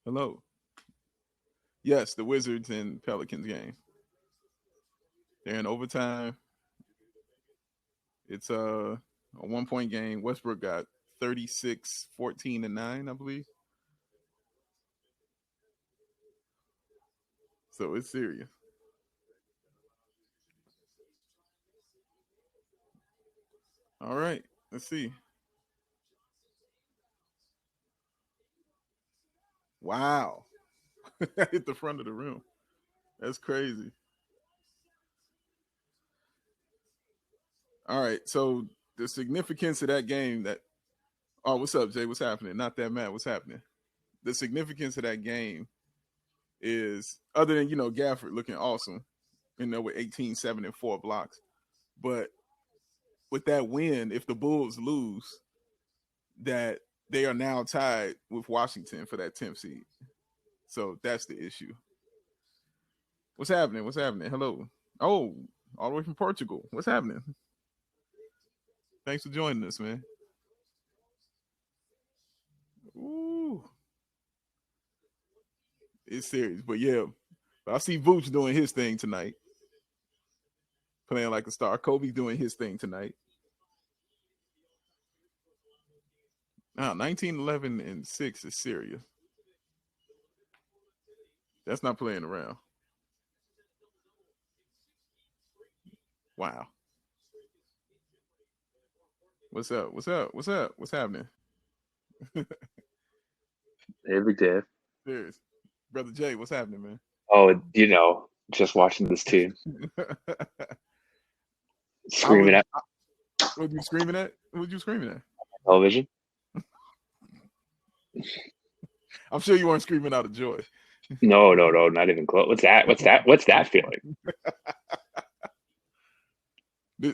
Hello. Yes, the Wizards and Pelicans game. They're in overtime. It's a 1 point game. Westbrook got 36, 14, and 9, I believe. So it's serious. All right. Let's see. Wow. hit the front of the rim. That's crazy. All right, so the significance of that game that what's up, Jay? What's happening? Not that Matt, what's happening? The significance of that game is other than Gafford looking awesome, with 18, 7, and 4 blocks. But with that win, if the Bulls lose, that they are now tied with Washington for that 10th seed. So that's the issue. What's happening? What's happening? Hello. Oh, all the way from Portugal. What's happening? Thanks for joining us, man. Ooh. It's serious. But yeah, I see Vooch doing his thing tonight. Playing like a star. Kobe's doing his thing tonight. 19, 11, and 6 is serious. That's not playing around. Wow. What's up? What's up? What's up? What's happening? Hey, Big Dave. Serious. Brother Jay, what's happening, man? Oh, just watching this team. Screaming at. What you screaming at? What you screaming at? Television. I'm sure you weren't screaming out of joy. No, not even close. What's that feeling?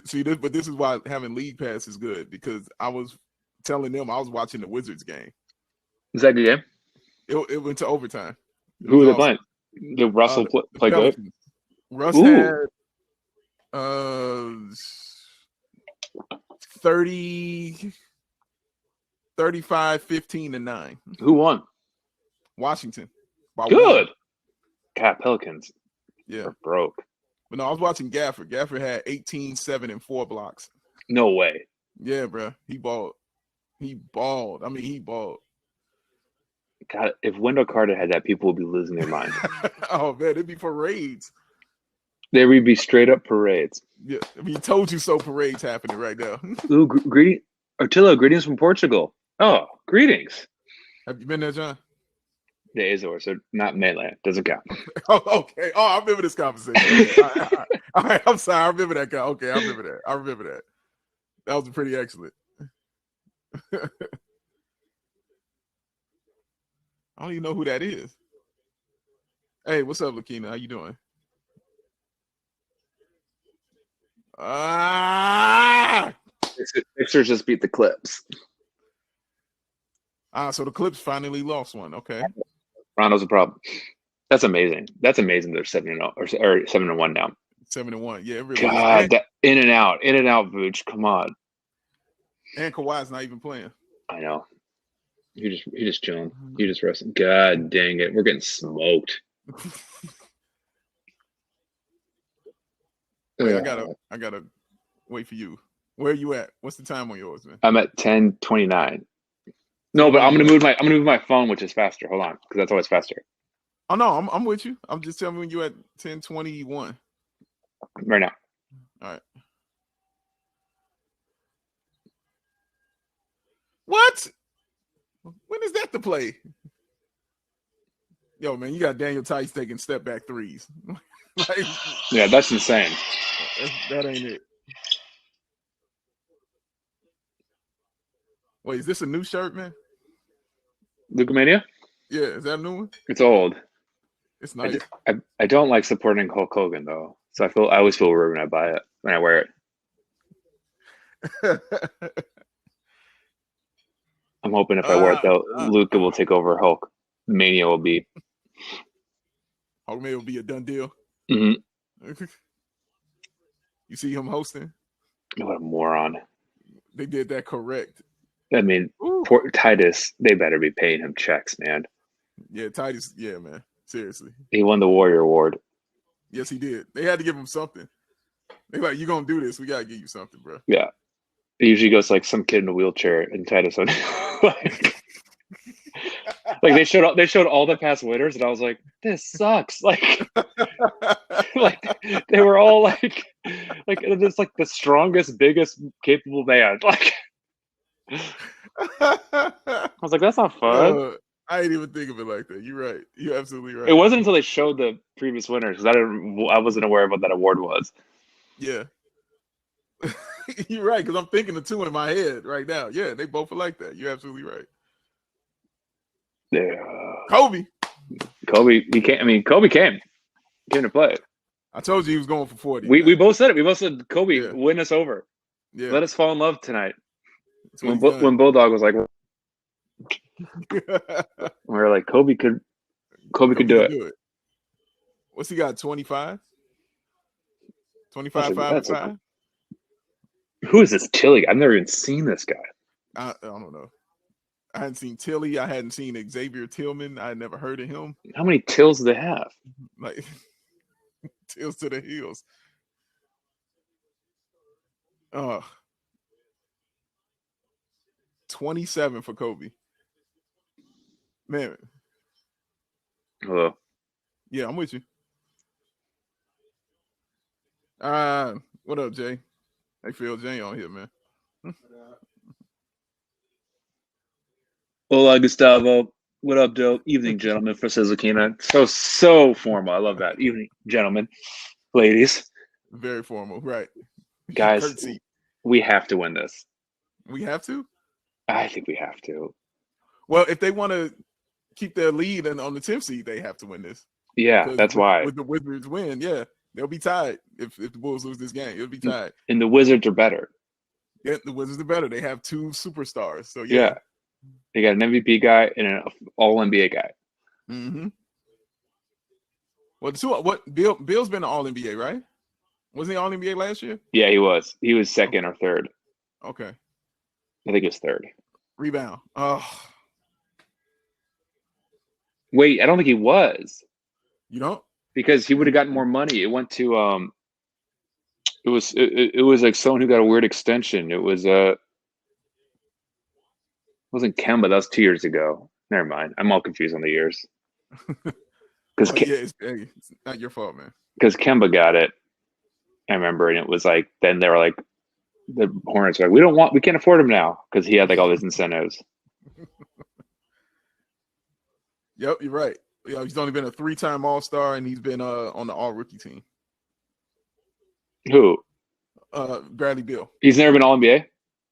See, but this is why having League Pass is good, because I was telling them I was watching the Wizards game. Is that a good game? It went to overtime. Who were they playing? Did Russell play good? Russ had 30, 35, 15, and 9. Who won? Washington. Good. God, Pelicans. Yeah. Are broke. But no, I was watching Gafford. Gafford had 18, 7, and 4 blocks. No way. Yeah, bro. He balled. He balled. God, if Wendell Carter had that, people would be losing their minds. Oh, man, it'd be parades. There would be straight up parades. Yeah, told you so parades happening right now. Ooh, greetings from Portugal. Oh, greetings. Have you been there, John? The Azores, so not mainland. Doesn't count. Oh, okay. Oh, I remember this conversation. Okay. All right. I'm sorry. I remember that guy. Okay, I remember that. That was pretty excellent. I don't even know who that is. Hey, what's up, Lakina? How you doing? Sixers just beat the Clips. So the Clips finally lost one. Okay. Rondo's a problem. That's amazing. They're 7-0 or 7-1 now. 7-1. Yeah, it really God, is. that in and out, Vooch. Come on. And Kawhi's not even playing. I know. He just chilling. He just resting. God dang it, we're getting smoked. Wait, I gotta wait for you. Where are you at? What's the time on yours, man? I'm at 10:29. No, but I'm gonna move my phone, which is faster. Hold on, because that's always faster. Oh no, I'm with you. I'm just telling you when you're at 10:21. Right now. All right. What? When is that to play? Yo, man, you got Daniel Tice taking step back threes. Yeah, that's insane. That ain't it. Wait, is this a new shirt, man? Leukomania? Yeah, is that a new one? It's old. It's nice. I don't like supporting Hulk Hogan though, so I always feel weird when I buy it, when I wear it. I'm hoping if I wear it though, Luka will take over Hulk. Mania will be. Hulkmania will be a done deal. Mm-hmm. You see him hosting? What a moron! They did that correct. I mean, poor Titus. They better be paying him checks, man. Yeah, Titus. Yeah, man. Seriously. He won the Warrior Award. Yes, he did. They had to give him something. They're like, "You gonna do this? We gotta give you something, bro." Yeah. It usually goes like some kid in a wheelchair and Titus on. Like they showed all the past winners, and I was like, "This sucks." Like they were all like it's like the strongest, biggest, capable man. Like I was like, "That's not fun." I didn't even think of it like that. You're right. You're absolutely right. It wasn't until they showed the previous winners because I wasn't aware of what that award was. Yeah. You're right, because I'm thinking of two in my head right now. Yeah, they both are like that. You're absolutely right. Yeah. Kobe. He came. I mean, Kobe came to play. I told you he was going for 40. We both said it. We both said, Kobe, Yeah. win us over. Yeah. Let us fall in love tonight. That's what When Bulldog was like, he's done. we were like, Kobe could do it. What's he got? 25? 25, 5 and 5? Who is this Tilly? I've never even seen this guy. I don't know. I hadn't seen Tilly. I hadn't seen Xavier Tillman. I had never heard of him. How many tills do they have? Like tills to the heels. 27 for Kobe. Man. Hello. Yeah, I'm with you. What up, Jay? Hey, Phil J on here, man. Hola, Gustavo. What up, Joe? Evening, gentlemen, for Sizakina. So formal. I love that. Evening, gentlemen, ladies. Very formal, right? Guys, Curtsy. We have to win this. We have to? I think we have to. Well, if they want to keep their lead and on the 10th seed, they have to win this. Yeah, because that's why. With the Wizards win, yeah, they'll be tied. If the Bulls lose this game, it'll be tied. And the Wizards are better. Yeah, the Wizards are better. They have two superstars. So yeah. They got an MVP guy and an All-NBA guy. Mm-hmm. Well, Bill's been an All-NBA, right? Wasn't he All-NBA last year? Yeah, he was. He was second or third. Okay. I think it was third. Rebound. Oh. Wait, I don't think he was. You don't? Because he would have gotten more money. It went to it was like someone who got a weird extension. It was wasn't Kemba. That was 2 years ago. Never mind. I'm all confused on the years. Because it's not your fault, man. Because Kemba got it. I remember, and it was like then they were like the Hornets were like, we can't afford him now because he had like all these incentives. Yep, you're right. Yeah, he's only been a 3-time All-Star, and he's been on the All-Rookie team. Who? Bradley Beal. He's never been All-NBA?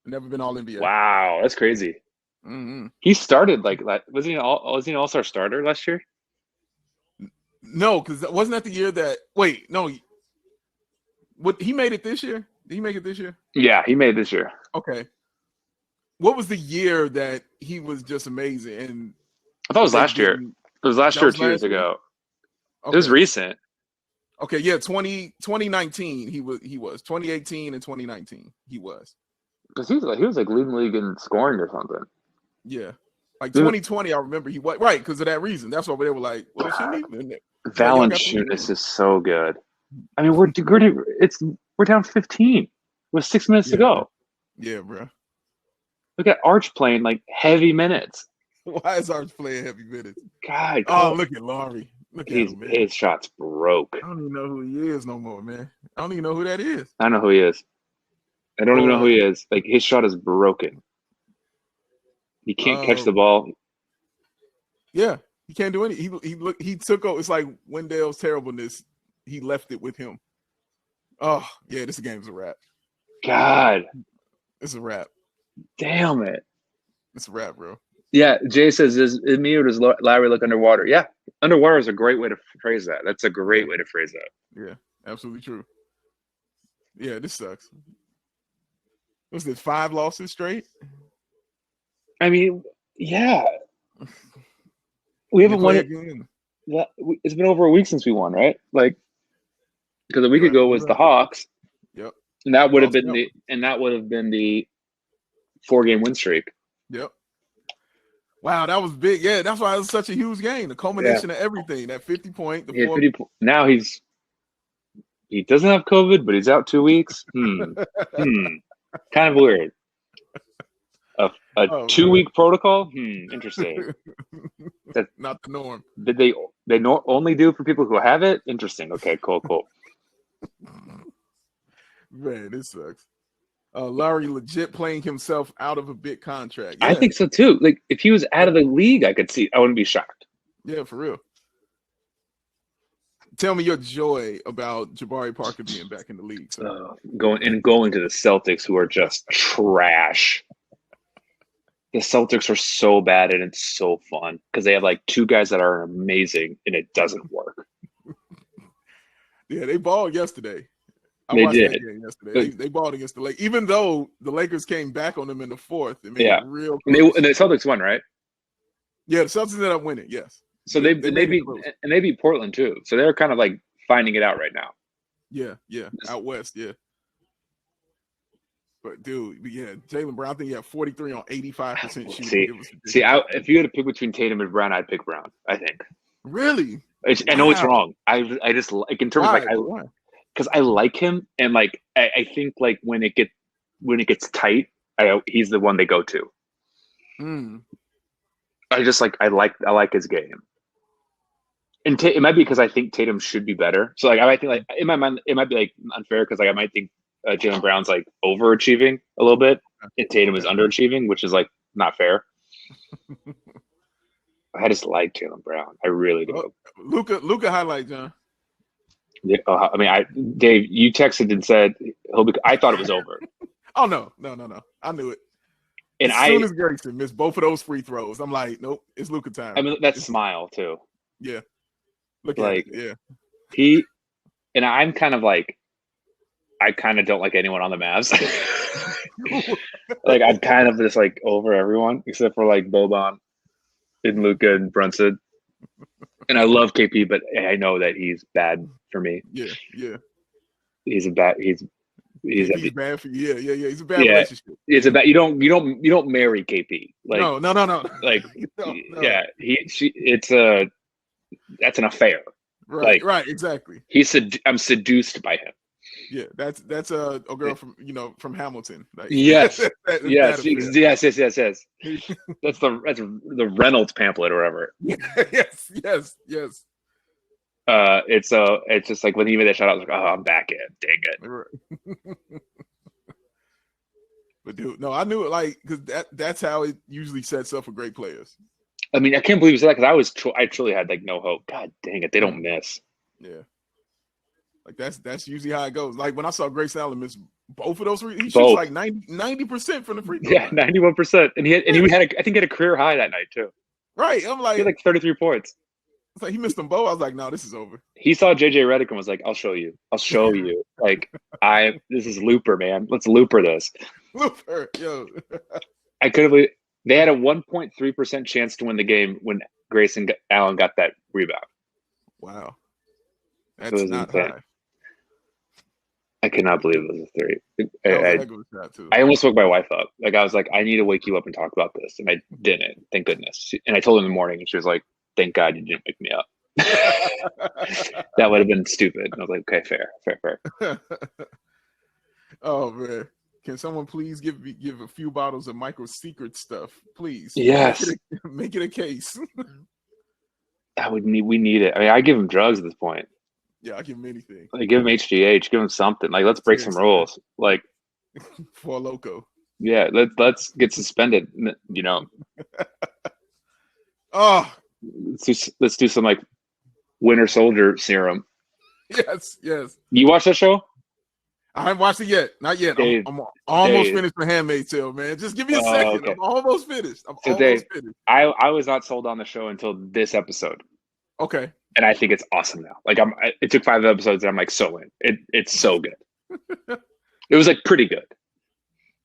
Never been All-NBA. Wow, that's crazy. Mm-hmm. He started like was he an All-Star starter last year? No, because wasn't that the year that no. What he made it this year? Did he make it this year? Yeah, he made it this year. Okay. What was the year that he was just amazing? And I thought it was last year. It was last year, 2 years ago. Okay. It was recent. Okay, yeah, 2019 he was 2018 and 2019 he was. Because he was like leading the league in scoring or something. Yeah. Like 2020, I remember he was right because of that reason. That's why they were like, well, shouldn't he? Valanciunas is so good. I mean, we're down 15 with 6 minutes to go. Yeah, bro. Look at Arch playing like heavy minutes. Why is Arch playing heavy minutes? God. Look at Laurie. Look at him, man. His shot's broke. I don't even know who he is no more, man. I don't even know who that is. I know who he is. I don't even know who he is. Like his shot is broken. He can't catch the ball. Yeah, he can't do any. He took over. It's like Wendell's terribleness. He left it with him. Oh yeah, this game's a wrap. God, it's a wrap. Damn it, it's a wrap, bro. Yeah, Jay says, "Is me or does Larry look underwater?" Yeah, underwater is a great way to phrase that. That's a great way to phrase that. Yeah, absolutely true. Yeah, this sucks. Was it 5 losses straight? I mean, yeah. We haven't won it. It's been over a week since we won, right? Like, because a week ago was the Hawks. Yep. And that would have been the 4-game win streak. Yep. Wow, that was big. Yeah, that's why it was such a huge game. The culmination of everything. That 50 point. Now he doesn't have COVID, but he's out 2 weeks. Kind of weird. A 2-week protocol? Interesting. That's not the norm. Did they only do for people who have it? Interesting. Okay, cool. Man, this sucks. Lowry legit playing himself out of a big contract. Yeah. I think so too. Like if he was out of the league, I wouldn't be shocked. Yeah, for real. Tell me your joy about Jabari Parker being back in the league. So. Going to the Celtics, who are just trash. The Celtics are so bad, and it's so fun because they have like two guys that are amazing, and it doesn't work. Yeah, they balled yesterday. They did. That game yesterday. They balled against the Lakers, even though the Lakers came back on them in the fourth. It made it real close. And the Celtics won, right? Yeah, the Celtics ended up winning. Yes. So they beat Portland too. So they're kind of like finding it out right now. Yeah, out west, yeah. But dude, Jaylen Brown, I think he had 43 on 85% shooting. If you had to pick between Tatum and Brown, I'd pick Brown. I think. Really? I know it's wrong. I just like in terms of like because I like him, and like I think like when it gets tight, he's the one they go to. I just like I like his game. And it might be because I think Tatum should be better. So like I might think like in my mind it might be like unfair because like I might think Jaylen Brown's like overachieving a little bit, and Tatum is underachieving, which is like not fair. I just like Jaylen Brown. I really do. Luka highlight, John. Yeah, I mean, Dave, you texted and said I thought it was over. Oh no! I knew it. And as soon as Grayson missed both of those free throws, I'm like, nope, it's Luka time. I mean, that smile too. Yeah. Look at it. Yeah. I'm kind of like, I kind of don't like anyone on the Mavs. Like I'm kind of just like over everyone except for like Boban and Luka and Brunson. And I love KP, but I know that he's bad for me. Yeah. He's bad for you. Yeah. He's a bad relationship. It's a bad. You don't marry KP. Like no. Like no. Yeah, that's an affair. Right. Right. Exactly. I'm seduced by him. Yeah, that's a girl from Hamilton. Like, yes. Yes. That's the Reynolds pamphlet or whatever. Yes. It's just like when he made that shot, I was like, oh, I'm back in. Dang it. Right. But dude, no, I knew it like because that's how it usually sets up for great players. I mean, I can't believe you said that because I truly had like no hope. God dang it, they don't miss. Yeah, like that's usually how it goes. Like when I saw Grayson Allen miss both of those, he shoots like 90% from the free throw. Yeah, 91%, and he had I think he had a career high that night too. Right, I'm like, he had like 33 points. It's like he missed them both. I was like, no, this is over. He saw JJ Redick and was like, I'll show you. Like this is Looper, man. Let's Looper this. Looper, yo. I couldn't believe they had a 1.3% chance to win the game when Grayson Allen got that rebound. Wow. That's not insane. High. I cannot believe it was a 3. I almost woke my wife up. Like I was like, I need to wake you up and talk about this, and I didn't. Thank goodness. And I told her in the morning, and she was like, "Thank God you didn't wake me up." That would have been stupid. And I was like, "Okay, fair." Oh man, can someone please give a few bottles of Michael Secret stuff, please? Yes, make it a case. We need it. I mean, I give him drugs at this point. Yeah, I give him anything. Like, give him HGH, give him something. Like, let's break some rules. Like, for Loco. Yeah, let's get suspended. You know. Oh, let's do some like Winter Soldier serum. Yes. You watch that show? I haven't watched it yet. Not yet. Dave, I'm almost finished The Handmaid's Tale, man. Just give me a second. Okay. I'm almost finished. Finished. I was not sold on the show until this episode. Okay. And I think it's awesome now. Like it took 5 episodes and I'm like so in. It's so good. It was like pretty good.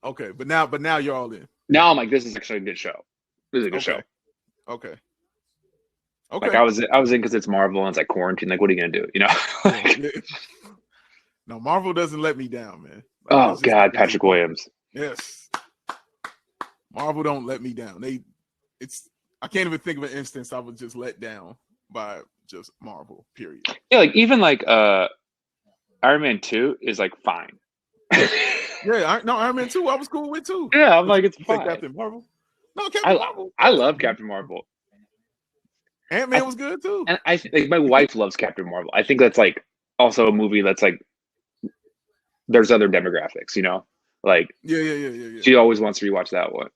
Okay, but now you're all in. Now I'm like, this is actually a good show. This is a good show. Okay. Like I was in because it's Marvel and it's like quarantine. Like, what are you gonna do? You know? No, Marvel doesn't let me down, man. Like, oh God, Patrick Williams. Yes. Marvel don't let me down. I can't even think of an instance I was just let down by just Marvel, period. Yeah, like even like Iron Man 2 is like fine. Yeah, Iron Man 2 I was cool with too. Yeah, I'm like, it's fine. Captain Marvel. No, Captain Marvel. I love Captain Marvel. Ant-Man was good too. And I think like my wife loves Captain Marvel. I think that's like also a movie that's like there's other demographics, you know? Like, yeah. she always wants to rewatch that one.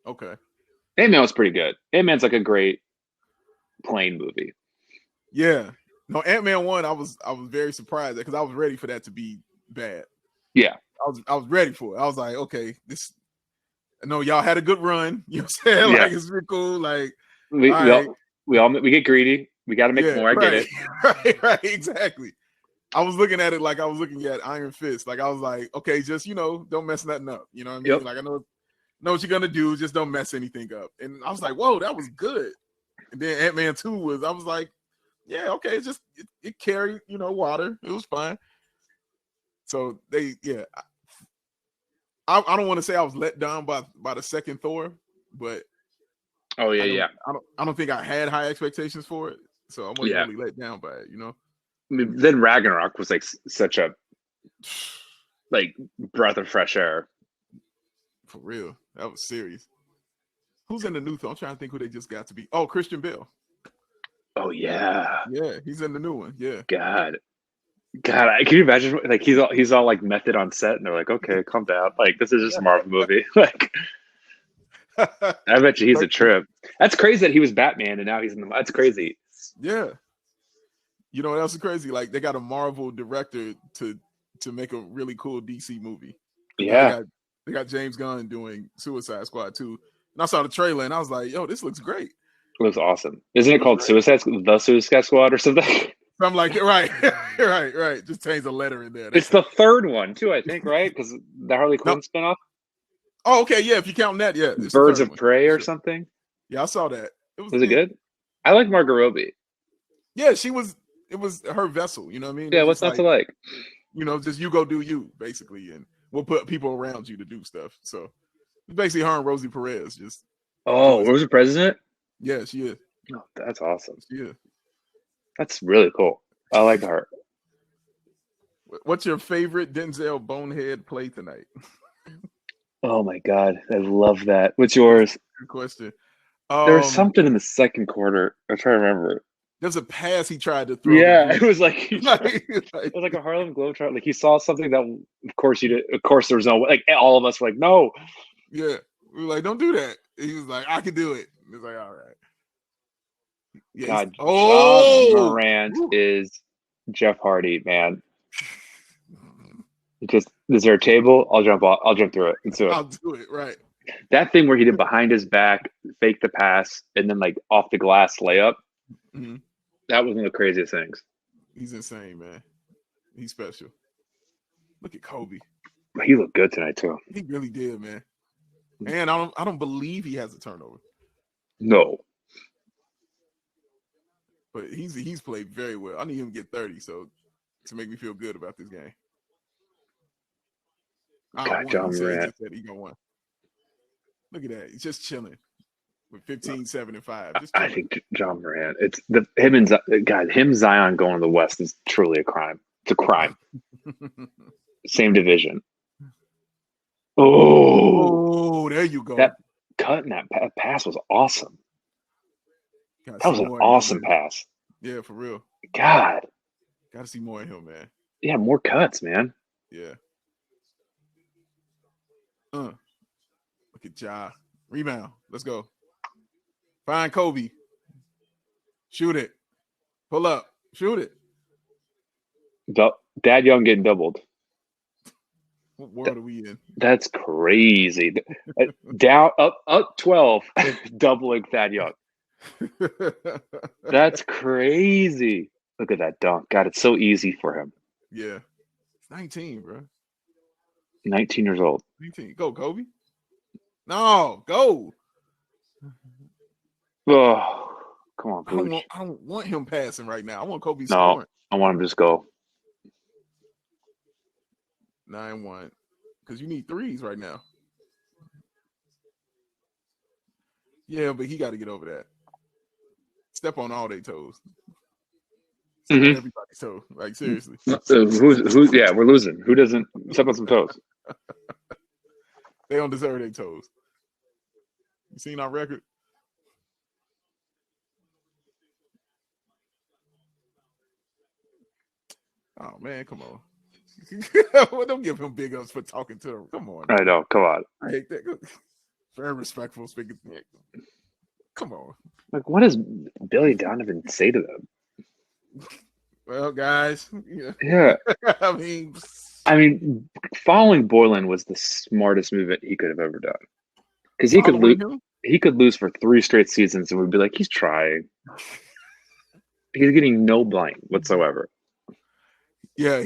Okay. Ant-Man was pretty good. Ant-Man's like a great plane movie. Yeah. No, Ant-Man 1, I was very surprised because I was ready for that to be bad. Yeah. I was ready for it. I was like, okay, this. I know y'all had a good run. You know what I'm saying? Yeah. Like it's really cool. Like we get greedy. We got to make more. I get it. Right, exactly. I was looking at it like I was looking at Iron Fist. Like I was like, okay, just don't mess nothing up. You know what I mean? Yep. Like I know what you're gonna do. Just don't mess anything up. And I was like, whoa, that was good. And then Ant-Man 2 I was like, yeah, okay, it carried water. It was fine. So I don't want to say I was let down by the second Thor, but oh yeah, I don't think I had high expectations for it, so I wasn't really let down by it. I mean, then Ragnarok was like such a like breath of fresh air. For real, that was serious. Who's in the new Thor? I'm trying to think who they just got to be. Oh, Christian Bale. Oh yeah, he's in the new one. Yeah. God, can you imagine? Like he's all like method on set, and they're like, okay, calm down. Like this is just a Marvel movie. Like, I bet you he's a trip. That's crazy that he was Batman and now he's in the. That's crazy. Yeah. You know what else is crazy? Like they got a Marvel director to make a really cool DC movie. Yeah. They got James Gunn doing Suicide Squad 2. And I saw the trailer and I was like, yo, this looks great. It looks awesome. Isn't it called The Suicide Squad or something? I'm like, right. Just change the letter in there. It's the third one too, I think, right? Because the Harley Quinn spinoff. Oh, okay, yeah. If you count that, yeah. Birds of Prey or something. Yeah, I saw that. Was it good? I like Margot Robbie. Yeah, it was her vessel. You know what I mean? Yeah, what's not to like? Just you go do you, basically, and we'll put people around you to do stuff. So it's basically her and Rosie Perez. Just Rosie President? Yeah, she is. Oh, that's awesome. She is. That's really cool. I like her. What's your favorite Denzel Bonehead play tonight? Oh my God, I love that. What's yours? Good question. There was something in the second quarter. I'm trying to remember. There's a pass he tried to throw. Yeah, it was like it was like a Harlem Globetrotter. Like he saw something that, of course, you did. Of course, there was no like. All of us were like, no. Yeah, we were like, don't do that. He was like, I can do it. He was like, all right. Yeah, God, John Morant is Jeff Hardy, man. Just, is there a table? I'll jump through it. I'll do it, right. That thing where he did behind his back, fake the pass, and then like off the glass layup. Mm-hmm. That was one of the craziest things. He's insane, man. He's special. Look at Kobe. He looked good tonight too. He really did, man. And I don't believe he has a turnover. No. But he's played very well. I need him to get 30 to make me feel good about this game. God, John Morant. He gonna win. Look at that. He's just chilling with 15, 7, and 5. I think John Morant. It's him Zion going to the West is truly a crime. It's a crime. Same division. Oh, there you go. That cut and that pass was awesome. That was an awesome pass. Yeah, for real. God. Got to see more of him, man. Yeah, more cuts, man. Yeah. Look at Ja. Rebound. Let's go. Find Kobe. Shoot it. Pull up. Shoot it. Dad Young getting doubled. What world are we in? That's crazy. Down up 12, doubling Thad Young. That's crazy. Look at that dunk. God, it's so easy for him. Yeah. It's 19, bro. 19 years old. 19. Go, Kobe. No, go. Oh, come on, Pooch. I don't want him passing right now. I want Kobe scoring. I want him to just go. 9-1. Because you need threes right now. Yeah, but he got to get over that. Step on all their toes. Step on everybody's toe. Like, seriously. Who's yeah, we're losing. Who doesn't step on some toes? They don't deserve their toes. You seen our record? Oh, man, come on. Well, don't give him big ups for talking to him. Come on. I know. Come on. I hate that. Very respectful speaking. Come on. Like, what does Billy Donovan say to them? Well, guys. Yeah. I mean, following Boylan was the smartest move that he could have ever done. Because he could lose for 3 straight seasons, and we'd be like, he's trying. He's getting no blame whatsoever. Yeah,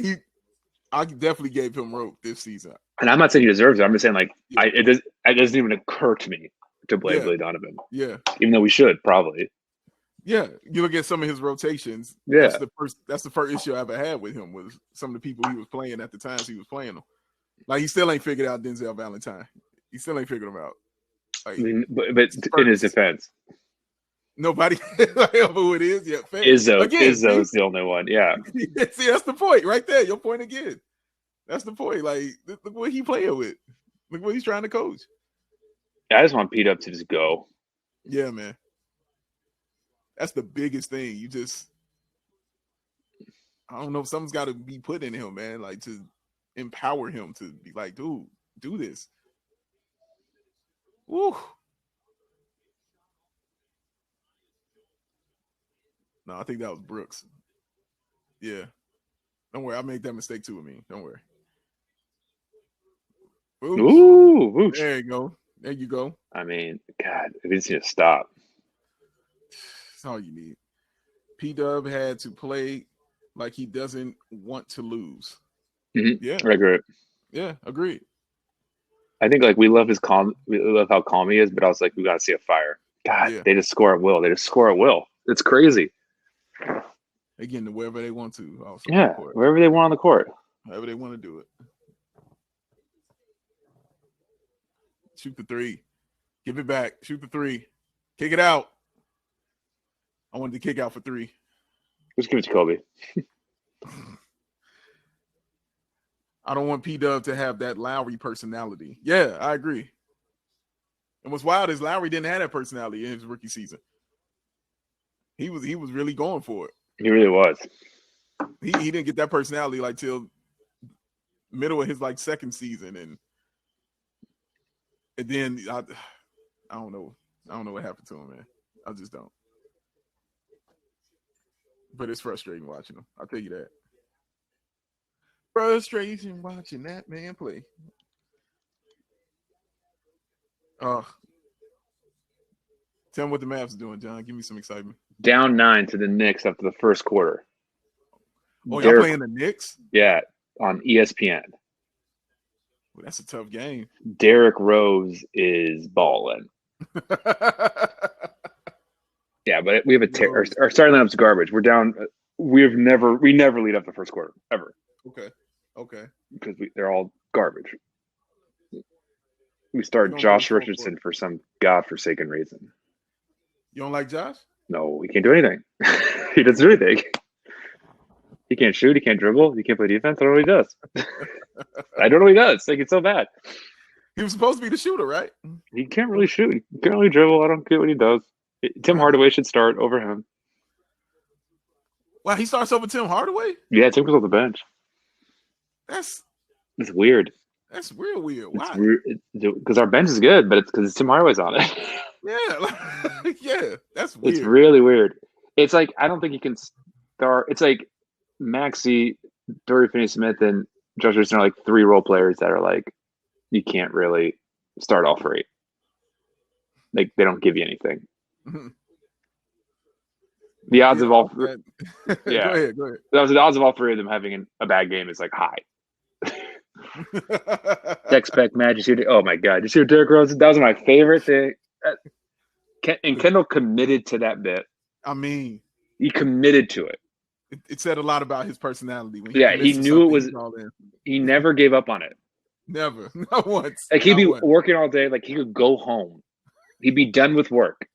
I definitely gave him rope this season. And I'm not saying he deserves it. I'm just saying, like, it doesn't even occur to me to blame Billy Donovan. Yeah. Even though we should, probably. Yeah. You look at some of his rotations. Yeah. That's the first issue I ever had with him was some of the people he was playing at the times he was playing them. Like, he still ain't figured out Denzel Valentine. He still ain't figured him out. Like, but in his defense. Nobody who it is yet. Izzo's the only one. Yeah. See, that's the point right there. Your point again. That's the point. Like, look what he playing with. Look what he's trying to coach. I just want Pete Up to just go. Yeah, man. That's the biggest thing. I don't know. Something's got to be put in him, man. Like, to empower him to be like, dude, do this. Woo. No, I think that was Brooks. Yeah. Don't worry. I made that mistake too with me. Don't worry. Oops. Ooh. Oops. There you go. There you go. I mean, God, it needs to stop. That's all you need. P-Dub had to play like he doesn't want to lose. Mm-hmm. Yeah. I agree. Yeah, agreed. I think, like, we love his calm. We love how calm he is, but I was like, we got to see a fire. God, They just score at will. It's crazy. They get into wherever they want to. Also, yeah, wherever they want on the court. However they want to do it. Shoot the 3. Give it back. Shoot the 3. Kick it out. I wanted to kick out for 3. Just give it to Kobe. I don't want P-Dub to have that Lowry personality. Yeah, I agree. And what's wild is Lowry didn't have that personality in his rookie season. He was really going for it. He really was. He didn't get that personality like till middle of his like second season, and then I don't know. I don't know what happened to him, man. I just don't. But it's frustrating watching him. I'll tell you that. Frustration watching that man play. Tell me what the Mavs are doing, John. Give me some excitement. Down 9 to the Knicks after the first quarter. Oh, y'all playing the Knicks? Yeah, on ESPN. Well, that's a tough game. Derrick Rose is balling. Yeah, but we have our starting lineup's garbage. We're down. We never lead up the first quarter ever. Okay. Because they're all garbage. We start Josh Richardson for some godforsaken reason. You don't like Josh? No, he can't do anything. He doesn't do anything. He can't shoot. He can't dribble. He can't play defense. I don't know what he does. I don't know what he does. Like, it's so bad. He was supposed to be the shooter, right? He can't really shoot. He can't really dribble. I don't get what he does. Tim Hardaway should start over him. Wow, he starts over Tim Hardaway? Yeah, Tim goes off the bench. It's weird. That's real weird. Why? Because our bench is good, but it's because Tim Hardaway's on it. Yeah, yeah, that's weird. It's really weird. It's like, I don't think you can start. It's like Maxey, Dorian Finney-Smith, and Josh Richardson are like 3 role players that are like, you can't really start all 3. Like, they don't give you anything. Mm-hmm. The odds of all, yeah. Go ahead. The odds of all 3 of them having a bad game is like high. Dex-Beck, Magic shooting. Oh my God! Did you see Derrick Rose? That was my favorite thing. And Kendall committed to that bit. I mean, he committed to it. It said a lot about his personality. When he knew it was. He never gave up on it. Never, not once. Like, he'd be working all day. Like, he could go home. He'd be done with work,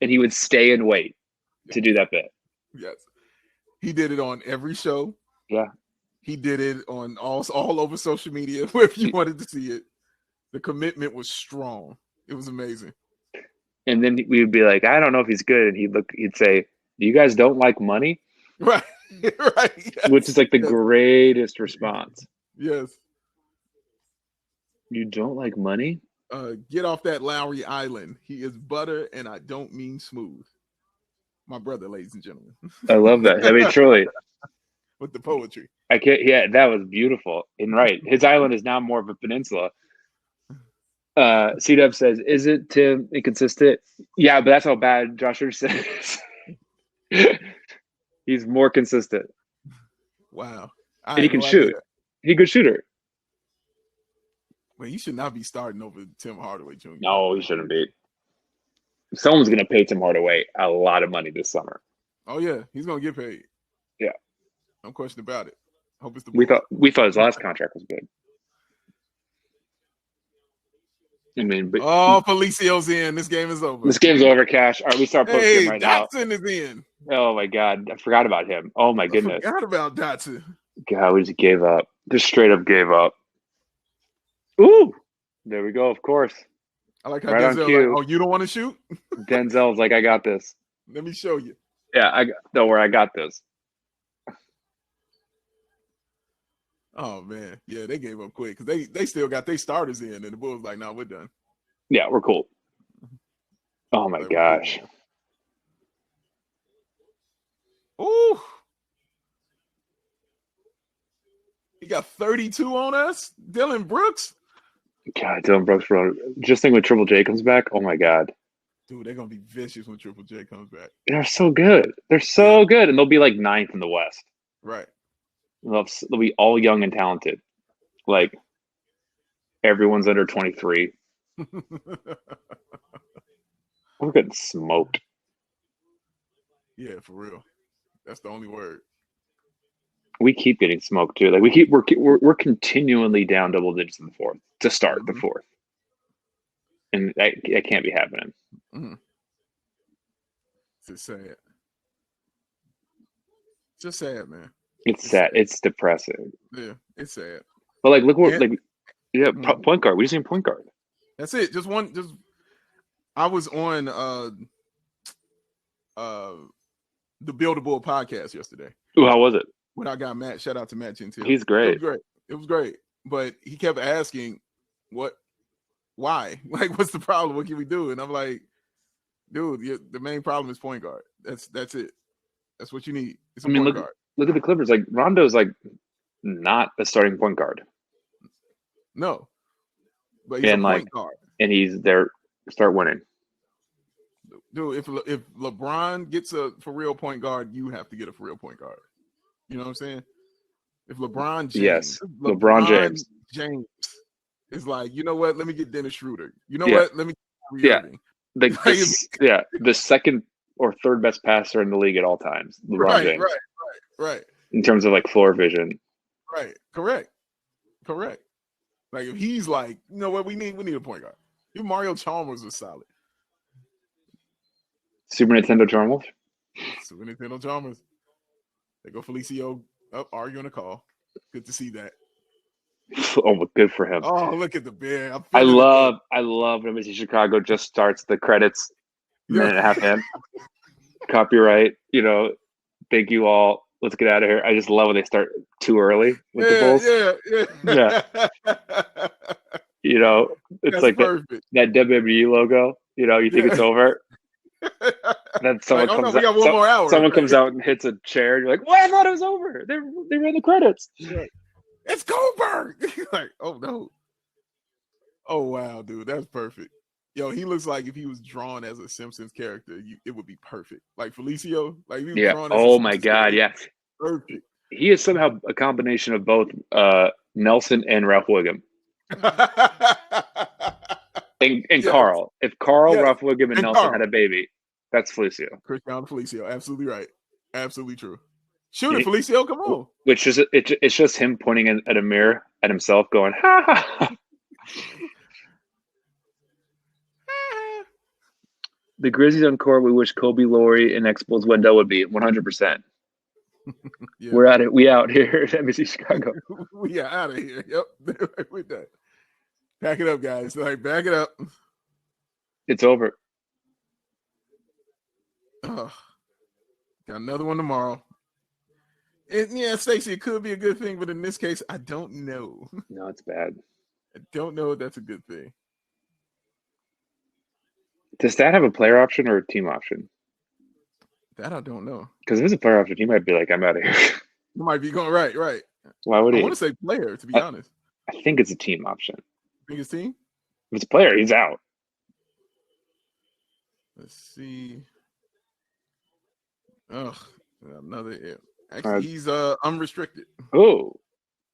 and he would stay and wait to do that bit. Yes, he did it on every show. Yeah. He did it on all over social media, if you wanted to see it. The commitment was strong. It was amazing. And then we would be like, I don't know if he's good. And he'd say, you guys don't like money? Right. Right. Yes. Which is like the greatest response. Yes. You don't like money? Get off that Lowry Island. He is butter, and I don't mean smooth. My brother, ladies and gentlemen. I love that. I mean, truly. With the poetry. I can't. Yeah, that was beautiful. And right, his island is now more of a peninsula. C-Dub says, "Is it Tim inconsistent?" Yeah, but that's how bad Josh Richardson is. He's more consistent. Wow. And he can shoot. He's a good shooter. Well, he should not be starting over Tim Hardaway Jr. No, he shouldn't be. Someone's going to pay Tim Hardaway a lot of money this summer. Oh yeah, he's going to get paid. Yeah, no question about it. Hope it's the we thought his last contract was good. I mean, but Felicio's in. This game is over. This game's over, Cash. All right, we start posting right now. Dotson is in. Oh my God, I forgot about him. Oh my goodness, I forgot about Dotson. God, we just gave up. Just straight up gave up. Ooh, there we go. Of course. I like how Denzel's like, oh, you don't want to shoot? Denzel's like, I got this. Let me show you. Yeah, don't worry, I got this. Oh man, yeah, they gave up quick because they still got their starters in, and the Bulls like, no, we're done. Yeah, we're cool. Oh my gosh. Ooh. He got 32 on us? Dylan Brooks? God, Dylan Brooks, bro. Just think when Triple J comes back, oh my God. Dude, they're going to be vicious when Triple J comes back. They're so good. They're so good. And they'll be like 9th in the West. Right. They'll be all young and talented. Like, everyone's under 23. We're getting smoked. Yeah, for real. That's the only word. We keep getting smoked too. Like we're continually down double digits in the fourth to start the fourth, and that can't be happening. Mm-hmm. Just sad. Just sad, man. It's sad. It's depressing. Yeah, it's sad. But like, look what point guard. We just need point guard. That's it. Just one. Just I was on the Build a Bull podcast yesterday. Ooh, how was it? When I got Matt, shout out to Matt Gentile. He's great. It was great. But he kept asking, why? Like, what's the problem? What can we do? And I'm like, dude, the main problem is point guard. That's it. That's what you need. It's point guard. Look at the Clippers. Like, Rondo's like not a starting point guard. No. But he's a point guard. And he's there to start winning. Dude, if LeBron gets a for real point guard, you have to get a for real point guard. You know what I'm saying? If LeBron James, LeBron James is like, you know what? Let me get Dennis Schroeder. You know what? Let me get the second or third best passer in the league at all times. LeBron James. Right. In terms of like floor vision. Right. Correct. Like if he's like, you know what? We need a point guard. Even Mario Chalmers was solid. Super Nintendo Chalmers. They go Felicio up arguing a call. Good to see that. Oh, good for him. Oh, look at the bear. I love when MC Chicago just starts the credits minute and a half in. Copyright, thank you all. Let's get out of here. I just love when they start too early with the Bulls. Yeah. It's That's like that WWE logo. You think it's over. Then someone comes out. We got one more hour. Someone comes out and hits a chair. And you're like, "What? I thought it was over. They were in the credits." It's Goldberg. Like, oh no. Oh wow, dude, that's perfect. Yo, he looks like if he was drawn as a Simpsons character, it would be perfect. Like Felicio, like if he was drawn as oh my God, yes, perfect. He is somehow a combination of both Nelson and Ralph Wiggum. and Carl. If Carl, Ralph Wiggum, and Nelson had a baby, that's Felicio. Cristiano Felicio, absolutely right. Absolutely true. Shoot it, Felicio, come on. Which is it's just him pointing at a mirror at himself going, ha ha. The Grizzlies on court, we wish Kobe, Laurie, and X-Bulls Wendell would be 100%. We're at it. We out here at NBC Chicago. We are out of here. Yep. We're done. Pack it up, guys. Like, back it up. It's over. Got another one tomorrow. Yeah, Stacey, it could be a good thing, but in this case, I don't know. No, it's bad. I don't know if that's a good thing. Does that have a player option or a team option? That I don't know. Because if it's a player option, he might be like, I'm out of here. You might be going right. Why would I he? want to say player, to be honest. I think it's a team option. Biggest team? If it's a player, he's out. Let's see. Ugh, another. Actually, he's unrestricted. Oh,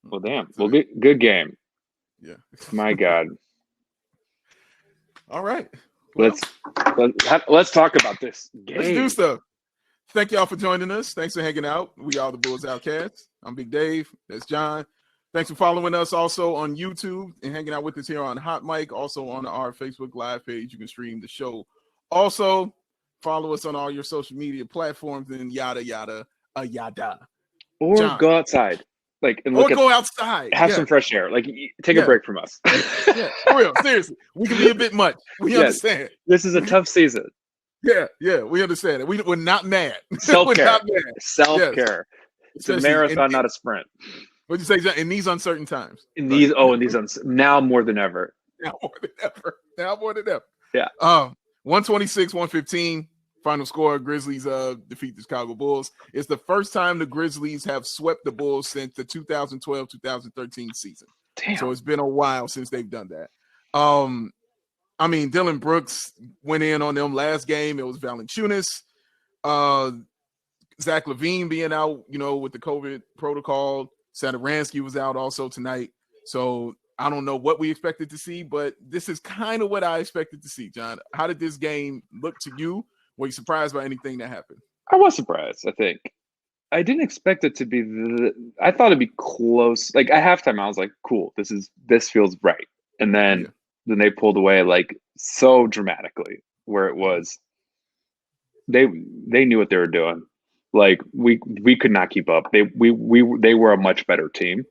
well, damn. Well, good game. Yeah. My God. All right. Well, let's talk about this game. Let's do stuff. Thank y'all for joining us. Thanks for hanging out. We are the Bulls Outcasts. I'm Big Dave. That's John. Thanks for following us also on YouTube and hanging out with us here on Hot Mic. Also on our Facebook Live page, you can stream the show. Also, follow us on all your social media platforms and yada yada yada. Or John, go outside, and look. Or go outside. Have some fresh air. Take a break from us. Yeah, for real. Seriously, we can be a bit much. We understand. This is a tough season. Yeah, we understand it. We're not mad. Self-care. Self-care. Yes. It's a marathon, not a sprint. What'd you say, John? In these uncertain times. Now more than ever. Now more than ever. Yeah. 126-115. Final score: Grizzlies defeat the Chicago Bulls. It's the first time the Grizzlies have swept the Bulls since the 2012-2013 season. Damn. So it's been a while since they've done that. Dylan Brooks went in on them last game. It was Valanciunas. Zach LaVine being out, with the COVID protocol. Satoransky was out also tonight. So I don't know what we expected to see, but this is kind of what I expected to see, John. How did this game look to you? Were you surprised by anything that happened? I was surprised, I think. I didn't expect it to be I thought it'd be close. At halftime, I was like, cool, this feels right. And then they pulled away so dramatically, where it was they knew what they were doing. We could not keep up. They were a much better team.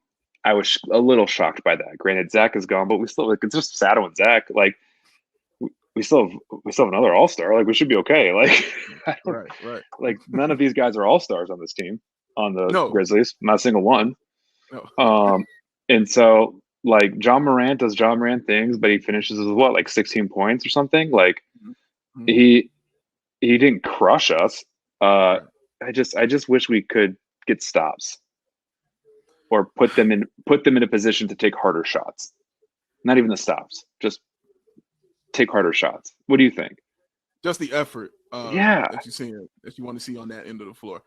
I was a little shocked by that. Granted, Zach is gone, but we still it's just Sato and Zach. We still have another all-star. We should be okay. Right. None of these guys are all-stars on this team, on the Grizzlies. Not a single one. No. And so John Morant does John Morant things, but he finishes with 16 points or something. Mm-hmm. He didn't crush us. I just wish we could get stops or put them in a position to take harder shots. Not even the stops, just take harder shots. What do you think? Just the effort that you want to see on that end of the floor.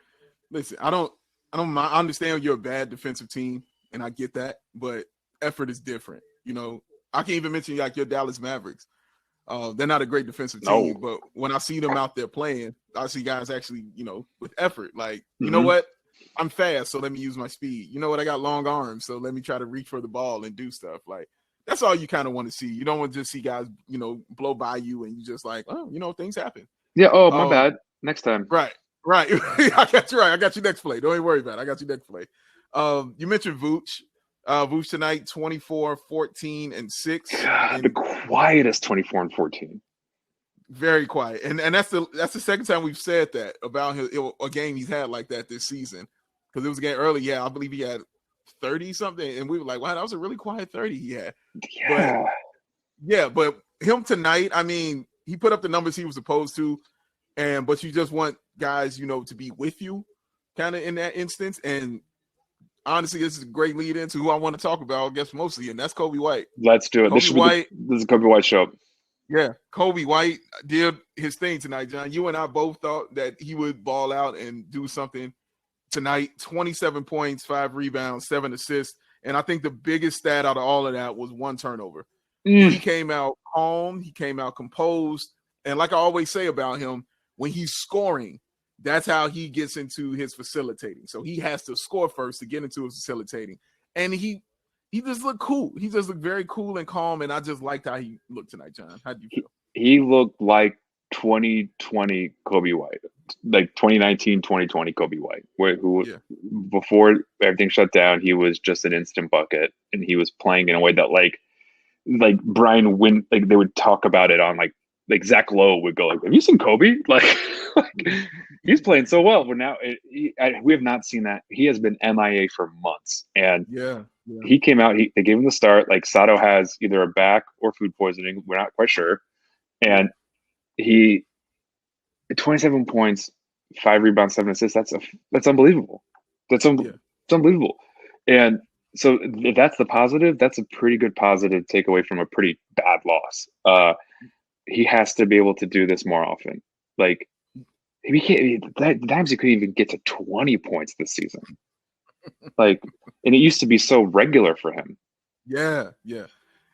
Listen, I don't mind. I understand you're a bad defensive team, and I get that, but effort is different. I can't even mention your Dallas Mavericks. They're not a great defensive team, but when I see them out there playing, I see guys actually, with effort. You know what? I'm fast, so let me use my speed. You know what? I got long arms, so let me try to reach for the ball and do stuff. That's all you kind of want to see. You don't want to just see guys, blow by you and you just things happen. Yeah. Oh, my bad. Next time. Right. I got you right. I got you next play. Don't even worry about it. I got you next play. You mentioned Vooch. Vooch tonight, 24, 14, and 6. God, the quietest 24 and 14. Very quiet. And that's the second time we've said that about a game he's had like that this season. Because it was a game early. Yeah, I believe he had 30 something, and we were like, wow, that was a really quiet 30 he had. But him tonight, he put up the numbers he was supposed to, but you just want guys, to be with you kind of in that instance. And honestly, this is a great lead into who I want to talk about, I guess mostly, and that's Kobe White. Let's do it. This is a Kobe White show. Yeah, Kobe White did his thing tonight, John. You and I both thought that he would ball out and do something tonight. 27 points, 5 rebounds, 7 assists. And I think the biggest stat out of all of that was 1 turnover. He came out calm. He came out composed. And like I always say about him, when he's scoring, that's how he gets into his facilitating. So he has to score first to get into his facilitating. And he just looked cool. He just looked very cool and calm. And I just liked how he looked tonight, John. How do you feel? He looked like 2020 Kobe White, 2019, 2020 Kobe White, before everything shut down, he was just an instant bucket, and he was playing in a way that Brian Wynn, they would talk about it on like Zach Lowe would go like, "Have you seen Kobe? Like he's playing so well." But now we have not seen that. He has been MIA for months, and he came out. They gave him the start. Like Sato has either a back or food poisoning. We're not quite sure, and he 27 points, 5 rebounds, 7 assists. That's unbelievable. It's unbelievable. And so if that's the positive, that's a pretty good positive takeaway from a pretty bad loss. He has to be able to do this more often. Like he times he couldn't even get to 20 points this season. Like, and it used to be so regular for him. Yeah.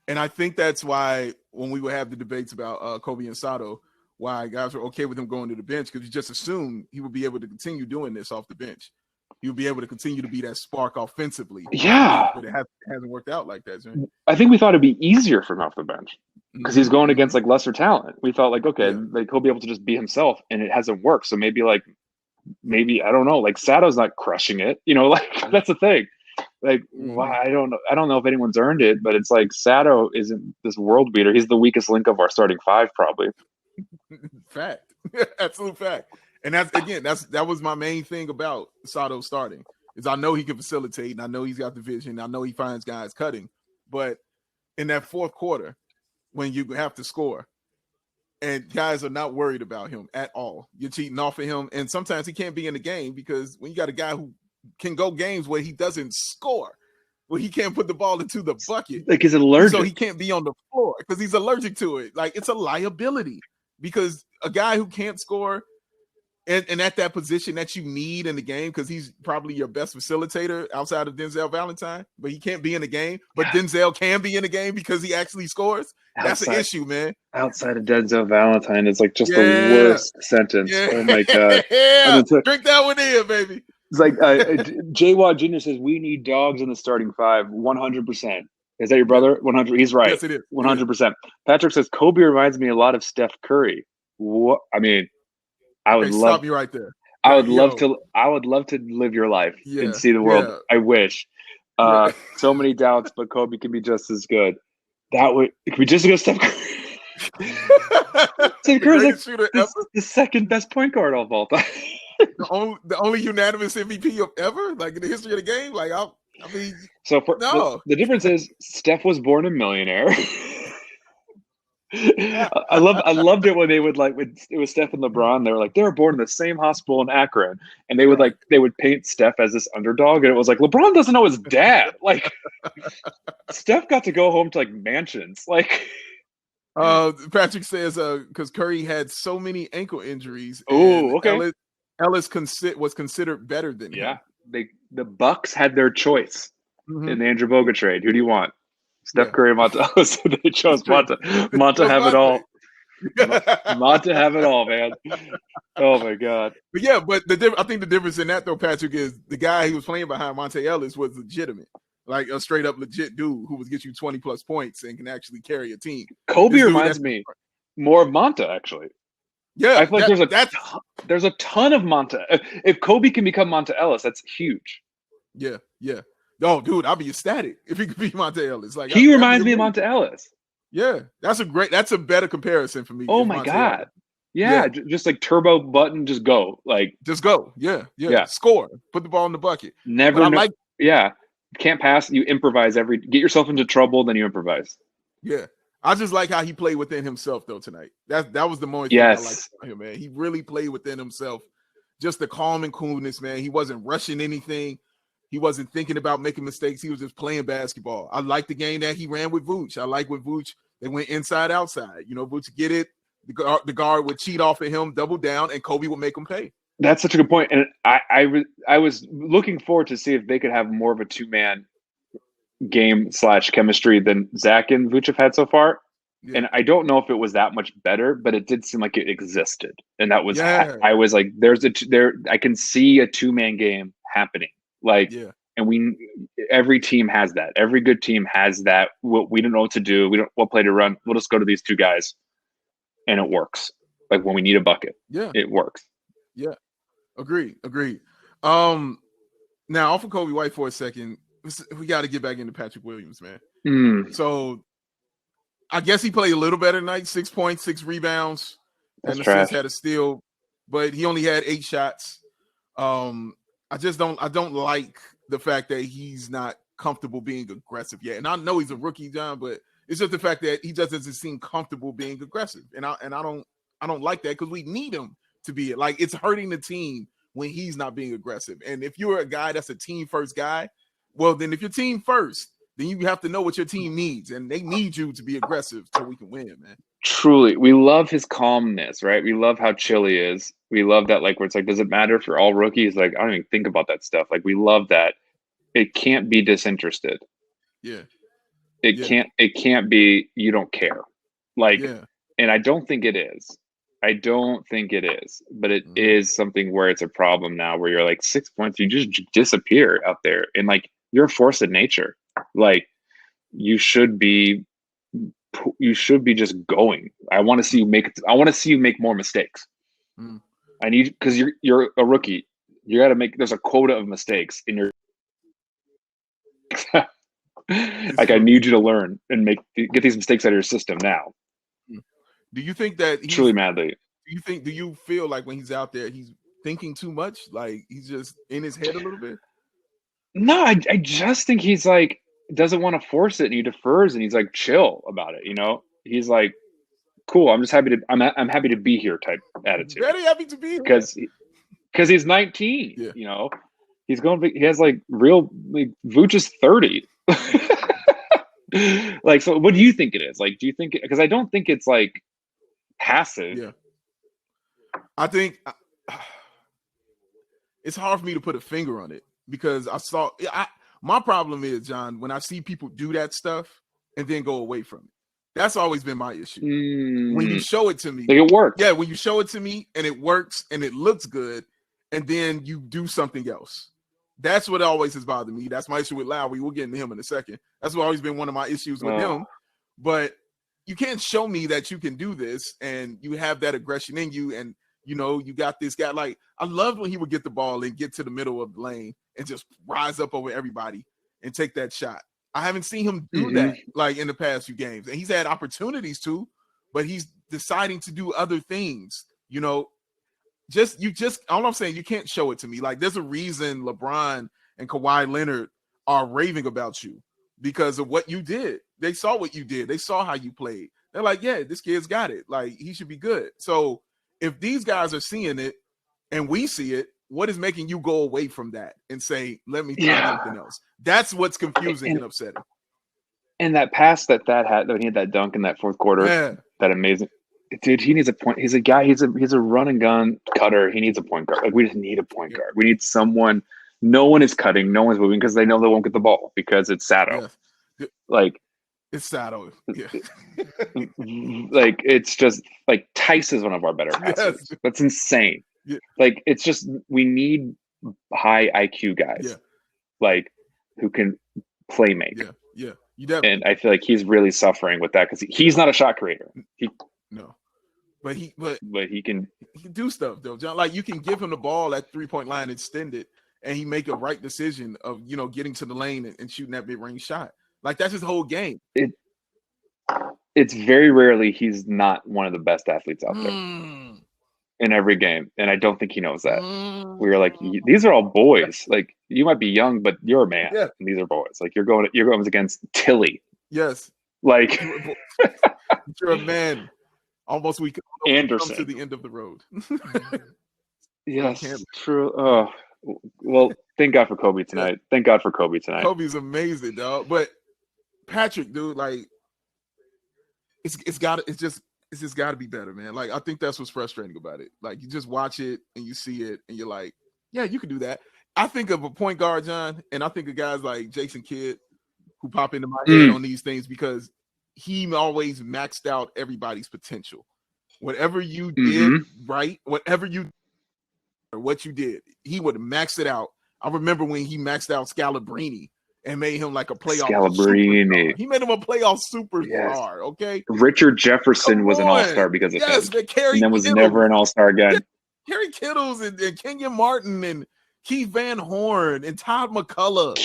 And I think that's why when we would have the debates about Kobe and Sato, why guys were okay with him going to the bench, because you just assumed he would be able to continue doing this off the bench. He would be able to continue to be that spark offensively. Yeah. But it hasn't worked out like that. Right? I think we thought it'd be easier for him off the bench because he's going against like lesser talent. We thought like, okay, like he'll be able to just be himself, and it hasn't worked. So maybe I don't know, like Sato's not crushing it, like that's the thing. Like, I don't know if anyone's earned it, but it's like Sato isn't this world beater. He's the weakest link of our starting five, probably. Fact. Absolute fact. And that was my main thing about Sato starting, is I know he can facilitate, and I know he's got the vision. I know he finds guys cutting, but in that fourth quarter, when you have to score, and guys are not worried about him at all, you're cheating off of him, and sometimes he can't be in the game because when you got a guy who can go games where he doesn't score, where he can't put the ball into the bucket, like he's allergic, so he can't be on the floor because he's allergic to it. Like, it's a liability, because a guy who can't score and at that position that you need in the game, because he's probably your best facilitator outside of Denzel Valentine, but he can't be in the game. But Denzel can be in the game because he actually scores. That's an issue, man. Outside of Denzel Valentine is like just the worst sentence. Oh my god! Drink that one in, baby. It's like J. Watt Jr. says we need dogs in the starting five. 100%. Is that your brother? 100. He's right. Yes, it is. 100%. Patrick says Kobe reminds me a lot of Steph Curry. What? I mean, I would love. Stop you right there. I would love to live your life and see the world. I wish. So many doubts, but Kobe can be just as good. It could be just as good as Steph Curry. Steph Curry's the second best point guard of all time. the only unanimous MVP of ever, like in the history of the game. Like, the difference is Steph was born a millionaire. I loved it when they would when it was Steph and LeBron. They were like, they were born in the same hospital in Akron, and they would paint Steph as this underdog, and it was like LeBron doesn't know his dad. Like, Steph got to go home to mansions. Like, Patrick says because Curry had so many ankle injuries. Oh, okay. Ellis was considered better than him. The Bucks had their choice in the Andrew Bogut trade. Who do you want? Steph Curry and Monta Ellis. They chose Monta. Monta have it all. Monta have it all, man. Oh my god. But I think the difference in that though, Patrick, is the guy he was playing behind, Monta Ellis, was legitimate. Like a straight up legit dude who would get you 20 plus points and can actually carry a team. Kobe reminds me more of Monta, actually. Yeah, I feel like there's a ton of Monta. If Kobe can become Monta Ellis, that's huge. Yeah. Oh, dude, I'll be ecstatic if he could be Monta Ellis. Like, he reminds me of Monta Ellis. Yeah, that's a better comparison for me. Oh my god. Yeah, just like turbo button, just go. Just go. Yeah. Score. Put the ball in the bucket. Can't pass. You improvise get yourself into trouble, then you improvise. Yeah. I just like how he played within himself though tonight. That was the most thing I liked about him, man. He really played within himself. Just the calm and coolness, man. He wasn't rushing anything. He wasn't thinking about making mistakes. He was just playing basketball. I like the game that he ran with Vooch. I like with Vooch. They went inside, outside. Vooch get it. The guard would cheat off of him, double down, and Kobe would make him pay. That's such a good point. And I was looking forward to see if they could have more of a two-man game / chemistry than Zach and Vooch have had so far. Yeah. And I don't know if it was that much better, but it did seem like it existed. And that was, I was like, I can see a two-man game happening. And every team has that. Every good team has that. We don't know what to do. We don't what play to run. We'll just go to these two guys, and it works. Like when we need a bucket, it works. Yeah, agreed. Now off of Kobe White for a second, we got to get back into Patrick Williams, man. So I guess he played a little better tonight. 6 points, 6 rebounds, That's and trash. assist, had a steal, but he only had 8 shots. I don't like the fact that he's not comfortable being aggressive yet. And I know he's a rookie, John, but it's just the fact that he just doesn't seem comfortable being aggressive. And I don't like that because we need him to be it. Like, it's hurting the team when he's not being aggressive. And if you're a guy that's a team first guy, well, then if you're team first, then you have to know what your team needs, and they need you to be aggressive so we can win, man. Truly, we love his calmness, right? We love how chill he is. We love that, like, where it's like, does it matter for all rookies? Like, I don't even think about that stuff. Like, we love that. It can't be disinterested. Yeah. It can't be you don't care. Like, and I don't think it is. I don't think it is, but it is something where it's a problem now where you're like 6 points, you just disappear out there, and like you're a force of nature. Like, you should be just going. I want to see you make more mistakes. I need, because you're a rookie. You got to make, there's a quota of mistakes in your like, I need you to learn and get these mistakes out of your system now. Do you think that he's truly madly? Do you feel like when he's out there, he's thinking too much? Like, he's just in his head a little bit? No, I just think he's like, doesn't want to force it, and he defers, and he's like chill about it. You know, he's like, cool. I'm just happy to. I'm happy to be here type attitude. Very happy to be here because he's 19. Yeah. You know, he's going. He has like real. Like, Vooch is 30. Like, so what do you think it is? Like, do you think? Because I don't think it's like passive. Yeah. I think it's hard for me to put a finger on it because my problem is, John, when I see people do that stuff and then go away from it. That's always been my issue. When you show it to me, like, it works. Yeah, when you show it to me and it works and it looks good, and then you do something else. That's what always has bothered me. That's my issue with Lowry. We'll get into him in a second. That's always been one of my issues with him. But you can't show me that you can do this and you have that aggression in you, and you know you got this guy. Like, I loved when he would get the ball and get to the middle of the lane and just rise up over everybody and take that shot. I haven't seen him do that like in the past few games, and he's had opportunities to, but he's deciding to do other things. You know, all I'm saying, you can't show it to me. Like, there's a reason LeBron and Kawhi Leonard are raving about you because of what you did. They saw what you did. They saw how you played. They're like, yeah, this kid's got it. Like, he should be good. So if these guys are seeing it and we see it, what is making you go away from that and say, let me try something else? That's what's confusing and upsetting. And that pass that had, when he had that dunk in that fourth quarter, that amazing. Dude, he needs a point. He's a guy. He's a run and gun cutter. He needs a point guard. Like, we just need a point guard. We need someone. No one is cutting. No one's moving because they know they won't get the ball because it's Sato. Like, it's Sato. Yeah. Like, it's just like Tice is one of our better passers. That's insane. Yeah. Like, it's just, we need high IQ guys, like, who can play make. Yeah. And I feel like he's really suffering with that because he's not a shot creator. But he can do stuff though, John. Like, you can give him the ball at 3-point line, extend it, and he make a right decision of, you know, getting to the lane and shooting that mid range shot. Like, that's his whole game. It's very rarely he's not one of the best athletes out there in every game, and I don't think he knows that. We were like, these are all boys. Like, you might be young, but you're a man. And these are boys. Like, you're going against Tilly. Yes. Like, you're a man. Almost we Anderson come to the end of the road. Yes, true. Oh, well, thank God for Kobe tonight. Thank God for Kobe tonight. Kobe's amazing, dog. But Patrick, dude, like, it's just got to be better, man. Like, I think that's what's frustrating about it. Like, you just watch it and you see it and you're like, yeah, you can do that. I think of a point guard, John, and I think of guys like Jason Kidd who pop into my head on these things because he always maxed out everybody's potential. Whatever you did, right? Whatever you or what you did, he would max it out. I remember when he maxed out Scalabrine and made him like a playoff superstar. He made him a playoff superstar, okay? Richard Jefferson was an all-star because of him. And then was never an all-star again. Kerry Kittles and Kenyon Martin and Keith Van Horn and Todd McCullough.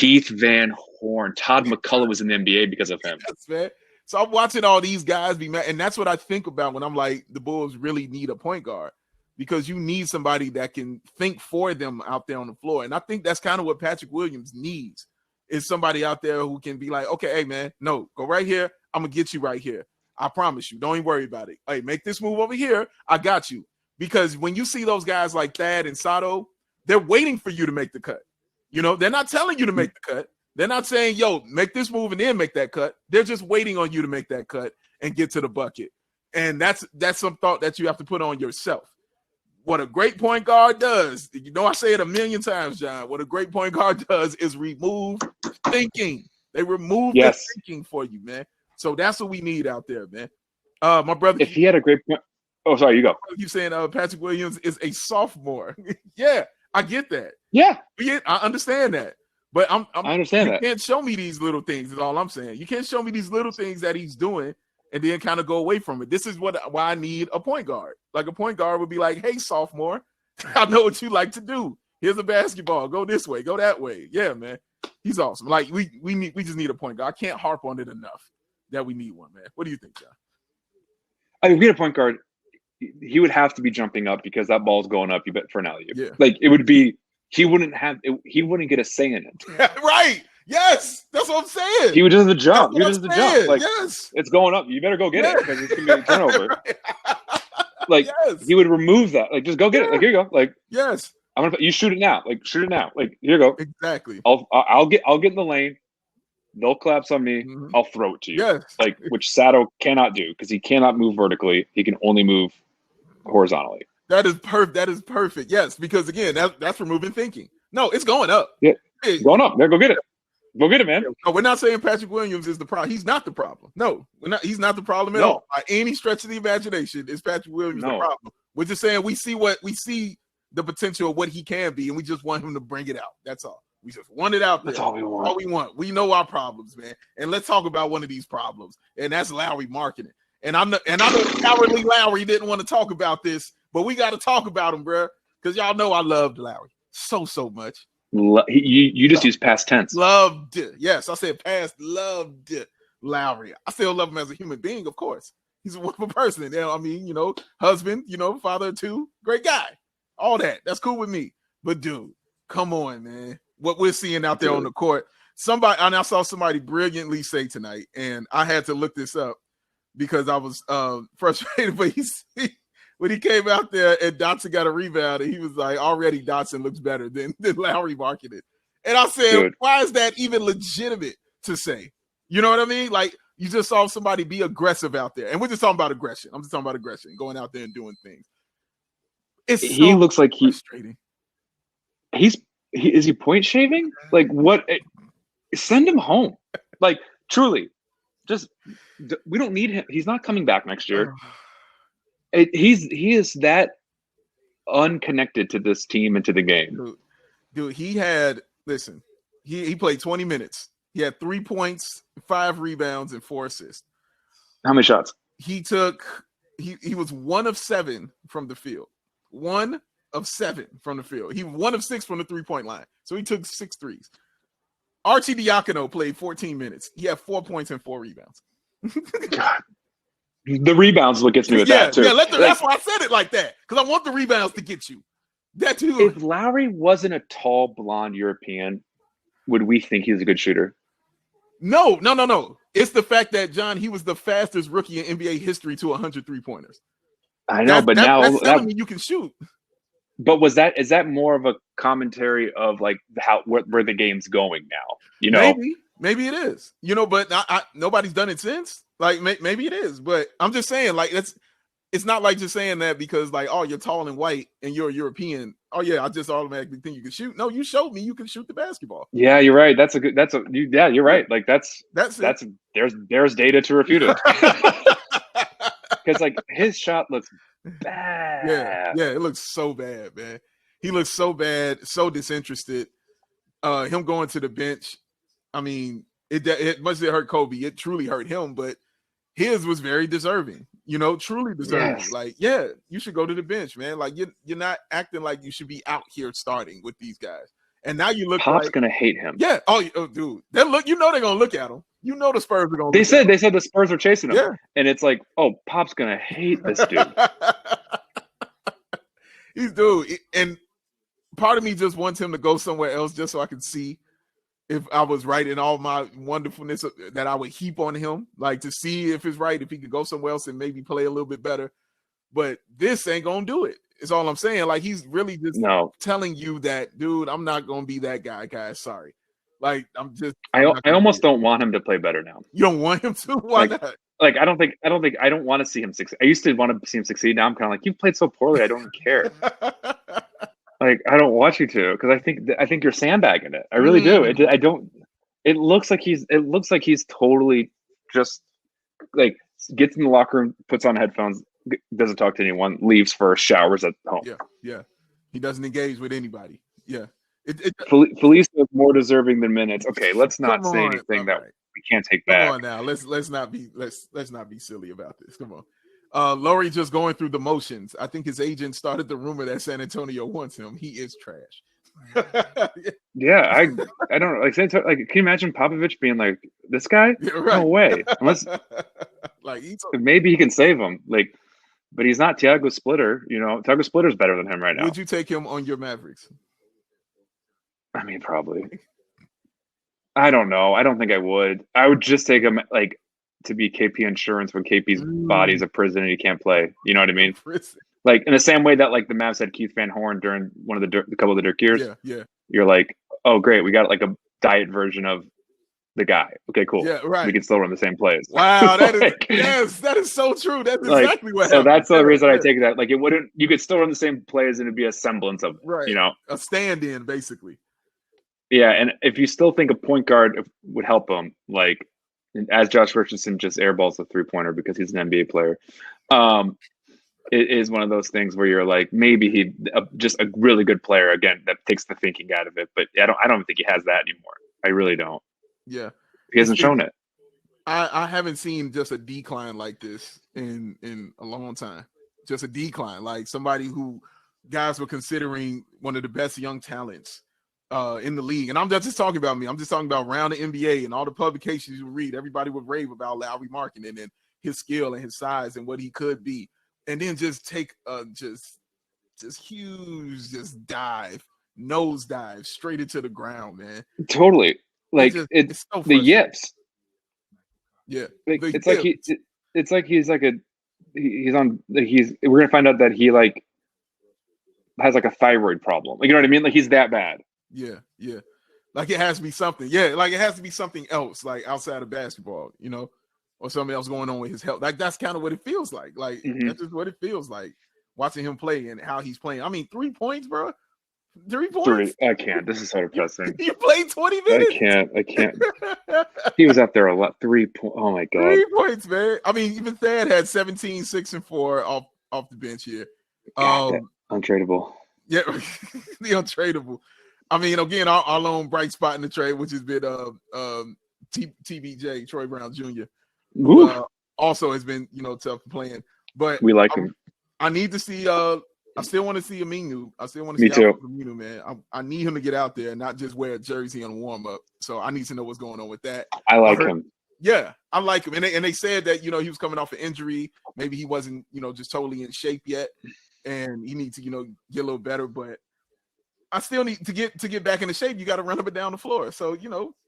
Todd McCullough was in the NBA because of him. Yes, man. So I'm watching all these guys be mad, and that's what I think about when I'm like, the Bulls really need a point guard, because you need somebody that can think for them out there on the floor. And I think that's kind of what Patrick Williams needs, is somebody out there who can be like, okay, hey man, no, go right here. I'm gonna get you right here. I promise you. Don't even worry about it. Hey, make this move over here. I got you. Because when you see those guys like Thad and Sato, they're waiting for you to make the cut. You know, they're not telling you to make the cut. They're not saying, yo, make this move and then make that cut. They're just waiting on you to make that cut and get to the bucket. And that's some thought that you have to put on yourself. What a great point guard does, you know, I say it a million times, John, what a great point guard does is remove thinking. They remove the thinking for you, man. So that's what we need out there, man. My brother, if he had a great point. Oh, sorry, you go. You saying Patrick Williams is a sophomore. Yeah, I get that. Yeah, I understand that. But I understand that. You can't show me these little things, is all I'm saying. You can't show me these little things that he's doing and then kind of go away from it. This is why I need a point guard. Like, a point guard would be like, hey, sophomore, I know what you like to do. Here's a basketball. Go this way. Go that way. Yeah, man. He's awesome. Like, we just need a point guard. I can't harp on it enough that we need one, man. What do you think, John? I mean, if we had a point guard, he would have to be jumping up because that ball's going up. You bet for an alley-oop. Yeah. Like, it would be. He wouldn't get a say in it. Right. Yes. That's what I'm saying. He would just the jump. He would just the jump. Like, yes. It's going up. You better go get it because it's going to be a turnover. Right. Like, he would remove that. Like, just go get it. Like, here you go. Like, yes. You shoot it now. Like, shoot it now. Like, here you go. Exactly. I'll get in the lane. They'll collapse on me. Mm-hmm. I'll throw it to you. Yes. Like, which Sato cannot do because he cannot move vertically. He can only move horizontally. That is perfect. That is perfect. Yes, because again, that's removing thinking. No, it's going up. Yeah, it's going up. There, go get it. Go get it, man. No, we're not saying Patrick Williams is the problem. He's not the problem. No, we're not. He's not the problem at all. By any stretch of the imagination, is Patrick Williams the problem? We're just saying we see the potential of what he can be, and we just want him to bring it out. That's all. We just want it out there. That's all we want. All we want. We know our problems, man. And let's talk about one of these problems, and that's Lowry marketing. And I know cowardly Lowry didn't want to talk about this, but we got to talk about him, bro, because y'all know I loved Lowry so much. You just use past tense. Loved. Yes, I said past. Loved Lowry. I still love him as a human being, of course. He's a wonderful person. You know, I mean, you know, husband, you know, father of two, great guy. All that. That's cool with me. But dude, come on, man. What we're seeing out there on the court. I saw somebody brilliantly say tonight, and I had to look this up because I was frustrated. But when he came out there and Dotson got a rebound, and he was like, already Dotson looks better than Lowry marketed. And I said, why is that even legitimate to say? You know what I mean? Like, you just saw somebody be aggressive out there. And we're just talking about aggression. I'm just talking about aggression, going out there and doing things. He looks like frustrating. Is he point shaving? Like, what? Send him home. Like, truly, just we don't need him. He's not coming back next year. He is that unconnected to this team and to the game. Dude, he played 20 minutes. He had 3 points, 5 rebounds, and 4 assists. How many shots? He was 1 of 7 from the field. 1 of 7 from the field. He 1 of 6 from the 3-point line. So he took 6 threes. Archie Diacono played 14 minutes. He had 4 points and 4 rebounds. God. The rebounds is what gets me with that too. Yeah, that's why I said it like that. Because I want the rebounds to get you. That too. If Lowry wasn't a tall, blonde European, would we think he's a good shooter? No. It's the fact that, John, he was the fastest rookie in NBA history to 100 3-pointers. I know, but now that's telling me you can shoot. But is that more of a commentary of like where the game's going now? You know, maybe it is. You know, but nobody's done it since. Like maybe it is, but I'm just saying, like, it's not like just saying that because like, oh, you're tall and white and you're a European. Oh yeah, I just automatically think you can shoot. No, you showed me you can shoot the basketball. Yeah, you're right. You're right. Like that's there's data to refute it. Because like his shot looks bad. Yeah, it looks so bad, man. He looks so bad, so disinterested. Him going to the bench. I mean, it must have hurt Kobe. It truly hurt him, but his was very deserving. You know, truly deserving. Yes. Like, yeah, you should go to the bench, man. Like you're not acting like you should be out here starting with these guys. And now you look Pop's like gonna hate him. Yeah. Oh, dude. You know they're gonna look at him. You know the Spurs are gonna. They said the Spurs were chasing him, Yeah. and it's like, oh, Pop's gonna hate this dude. He's dude, and part of me just wants him to go somewhere else just so I can see if I was right in all my wonderfulness that I would heap on him, like to see if it's right, if he could go somewhere else and maybe play a little bit better. But this ain't gonna do it. It's all I'm saying. Like he's really just telling you that, dude, I'm not gonna be that guy, guys. Sorry. Like I almost don't want him to play better now. You don't want him to? Why not? Like I don't want to see him succeed. I used to want to see him succeed. Now I'm kind of like, you've played so poorly, I don't care. Like I don't want you to, because I think you're sandbagging it. I really do. I don't. It looks like he's totally just like gets in the locker room, puts on headphones, doesn't talk to anyone, leaves for showers at home. Yeah. He doesn't engage with anybody. Yeah. Felice is more deserving than minutes. Okay, let's not say anything that we can't take back. Come on now, let's not be silly about this. Come on. Laurie just going through the motions. I think his agent started the rumor that San Antonio wants him. He is trash. Yeah, I don't know. Like, can you imagine Popovich being like, this guy? Yeah, right. No way. Unless like maybe he can save him. Like, but he's not Thiago Splitter. You know, Thiago Splitter's better than him right now. Would you take him on your Mavericks? I mean, probably. I don't know. I don't think I would. I would just take him like to be KP insurance when KP's body is a prison and he can't play. You know what I mean? Like in the same way that like the Mavs had Keith Van Horn during one of the couple of the Dirk years. Yeah. You're like, oh great, we got like a diet version of the guy. Okay, cool. Yeah, right. We can still run the same plays. Wow, that is so true. That's exactly what happened. So that's the reason I take that. Like you could still run the same plays and it'd be a semblance of you know, a stand-in basically. Yeah, and if you still think a point guard would help him, like as Josh Richardson just airballs a 3-pointer because he's an NBA player, it is one of those things where you're like, maybe he just a really good player again that takes the thinking out of it. But I don't think he has that anymore. I really don't. Yeah, he hasn't shown it. I haven't seen just a decline like this in a long time. Just a decline, like somebody who guys were considering one of the best young talents in the league. And I'm not just talking about me. I'm just talking about around the NBA and all the publications you read. Everybody would rave about Lauri Markkanen and his skill and his size and what he could be. And then just take a just huge nose dive straight into the ground, man. Totally. Like it's so the yips. Yeah. It's like we're gonna find out that he like has like a thyroid problem. Like, you know what I mean? Like he's that bad. Yeah. Like it has to be something. Yeah, like it has to be something else, like outside of basketball, you know, or something else going on with his health. Like that's kind of what it feels like. Like that's just what it feels like watching him play and how he's playing. I mean, 3 points, bro. 3 points. I can't. This is so depressing. You played 20 minutes. I can't. He was out there a lot. 3 points. Oh my god. 3 points, man. I mean, even Thad had 17, 6, and 4 off the bench here. Untradeable. Yeah, the untradeable. I mean, again, our lone bright spot in the trade, which has been TBJ, Troy Brown Jr. Also has been, tough playing. But we like him. I need to see. I still want to see Aminu. I still want to see Aminu, man. I need him to get out there and not just wear a jersey and warm up. So I need to know what's going on with that. I like him. Yeah, I like him. And they said that, he was coming off an injury. Maybe he wasn't, just totally in shape yet. And he needs to, get a little better. But I still need to get back into shape. You got to run up and down the floor. So,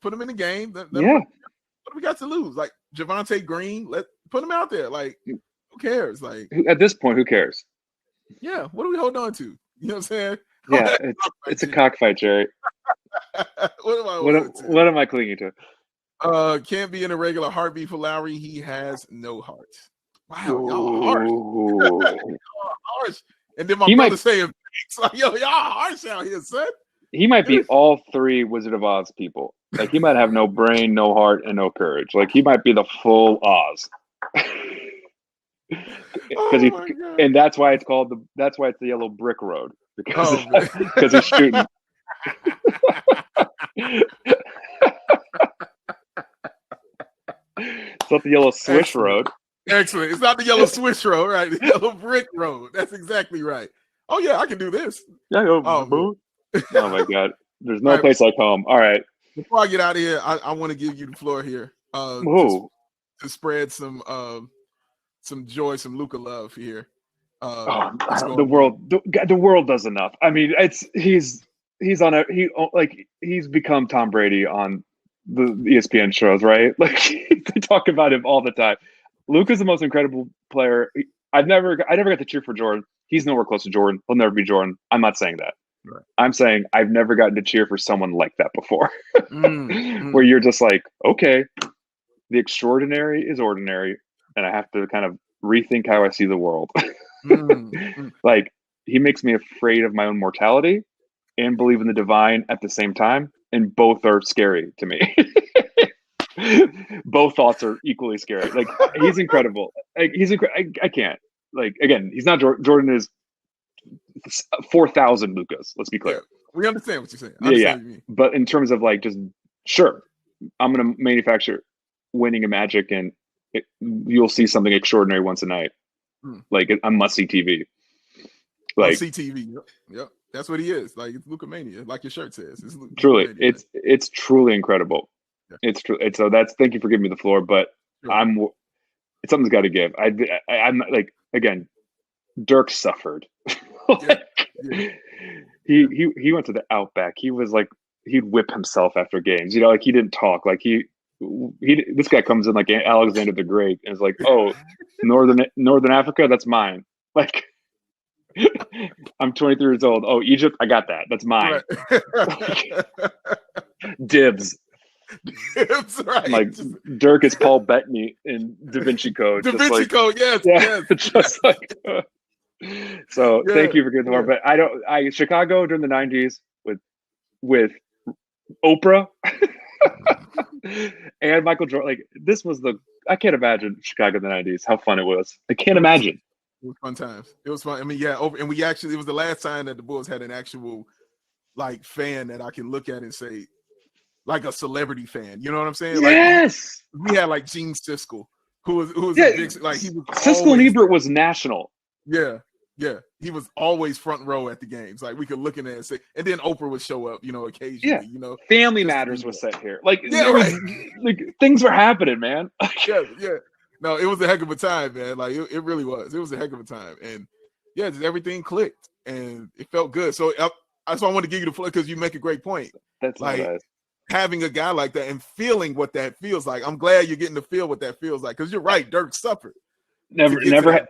put him in the game. What do we got to lose? Like Javonte Green, put him out there. Like, who cares? Like at this point, who cares? Yeah, what do we hold on to? You know what I'm saying? Yeah, it's a cockfight, Jerry. What am I clinging to? Can't be in a regular heartbeat for Lowry. He has no heart. Wow, y'all harsh. And then my brother saying, like, yo, y'all harsh out here, son. He might be all 3 Wizard of Oz people. Like he might have no brain, no heart, and no courage. Like he might be the full Oz. And that's why it's the yellow brick road because he's shooting. It's not the yellow swish road. Excellent. It's not the yellow swish road, right? The yellow brick road. That's exactly right. Oh yeah, I can do this. Yeah. Oh my god. There's no place like home. All right. Before I get out of here, I want to give you the floor here. Whoa. To spread some joy, some Luca love here. The world does enough. I mean, he's become Tom Brady on the ESPN shows, right? Like they talk about him all the time. Luka's the most incredible player. I never got to cheer for Jordan. He's nowhere close to Jordan. He'll never be Jordan. I'm not saying that. Right. I'm saying I've never gotten to cheer for someone like that before. Where you're just like, okay, the extraordinary is ordinary, and I have to kind of rethink how I see the world. Like, he makes me afraid of my own mortality and believe in the divine at the same time, and both are scary to me. Both thoughts are equally scary. Like, he's incredible. Like, I can't. Like, again, he's not Jordan is 4,000 Lucas. Let's be clear. Yeah, we understand what you're saying. Yeah. But in terms of like, just sure, I'm gonna manufacture winning a Magic, and you'll see something extraordinary once a night. Like a must-see TV. Like must-see TV. Yep. That's what he is. Like, it's Luka Mania, like your shirt says. It's truly, it's truly incredible. Yeah. It's true. So thank you for giving me the floor, but sure. Something's got to give. I'm like, again, Dirk suffered. He went to the Outback. He was like, he'd whip himself after games. You know, like he didn't talk. Like this guy comes in like Alexander the Great and is like, oh, Northern Africa, that's mine. Like, I'm 23 years old. Oh, Egypt, I got that. That's mine. Right. Dibs. Dibs, right. Like Dirk is Paul Bettany in Da Vinci Code. Code, yes. Just like. So thank you for getting the word. But Chicago during the 90s with Oprah and Michael Jordan. Like, this was I can't imagine Chicago in the 90s, how fun it was. I can't imagine. It was fun times. It was fun. I mean, yeah, and it was the last time that the Bulls had an actual like fan that I can look at and say, like a celebrity fan. You know what I'm saying? Yes. Like, we had like Gene Siskel, who was a big, like, he was Siskel and Ebert was national. Yeah. He was always front row at the games. Like, we could look in there and say, and then Oprah would show up, occasionally. Yeah. Family Matters was set here. Like, right. Like, things were happening, man. Yeah. No, it was a heck of a time, man. Like, it really was. It was a heck of a time. And yeah, just everything clicked and it felt good. So that's why I want to give you the floor, because you make a great point. That's like nice. Having a guy like that and feeling what that feels like. I'm glad you're getting to feel what that feels like, because you're right. Dirk suffered. Never had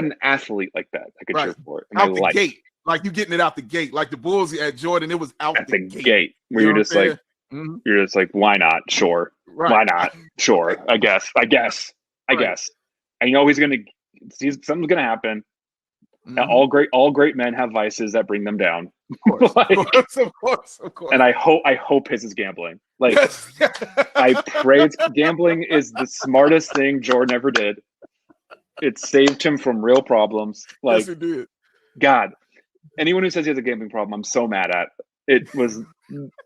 an athlete like that I could cheer for in out my life. Gate. Like, you getting it out the gate. Like the Bulls at Jordan, it was out the gate. Where you're just like, you're just like, why not? Sure. Right. Why not? Sure. I guess. I know he's gonna see something's gonna happen. Now, all great men have vices that bring them down. Of course. And I hope his is gambling. Like, yes. I pray gambling is the smartest thing Jordan ever did. It saved him from real problems. Like, yes, it did. God, anyone who says he has a gambling problem, I'm so mad at. It was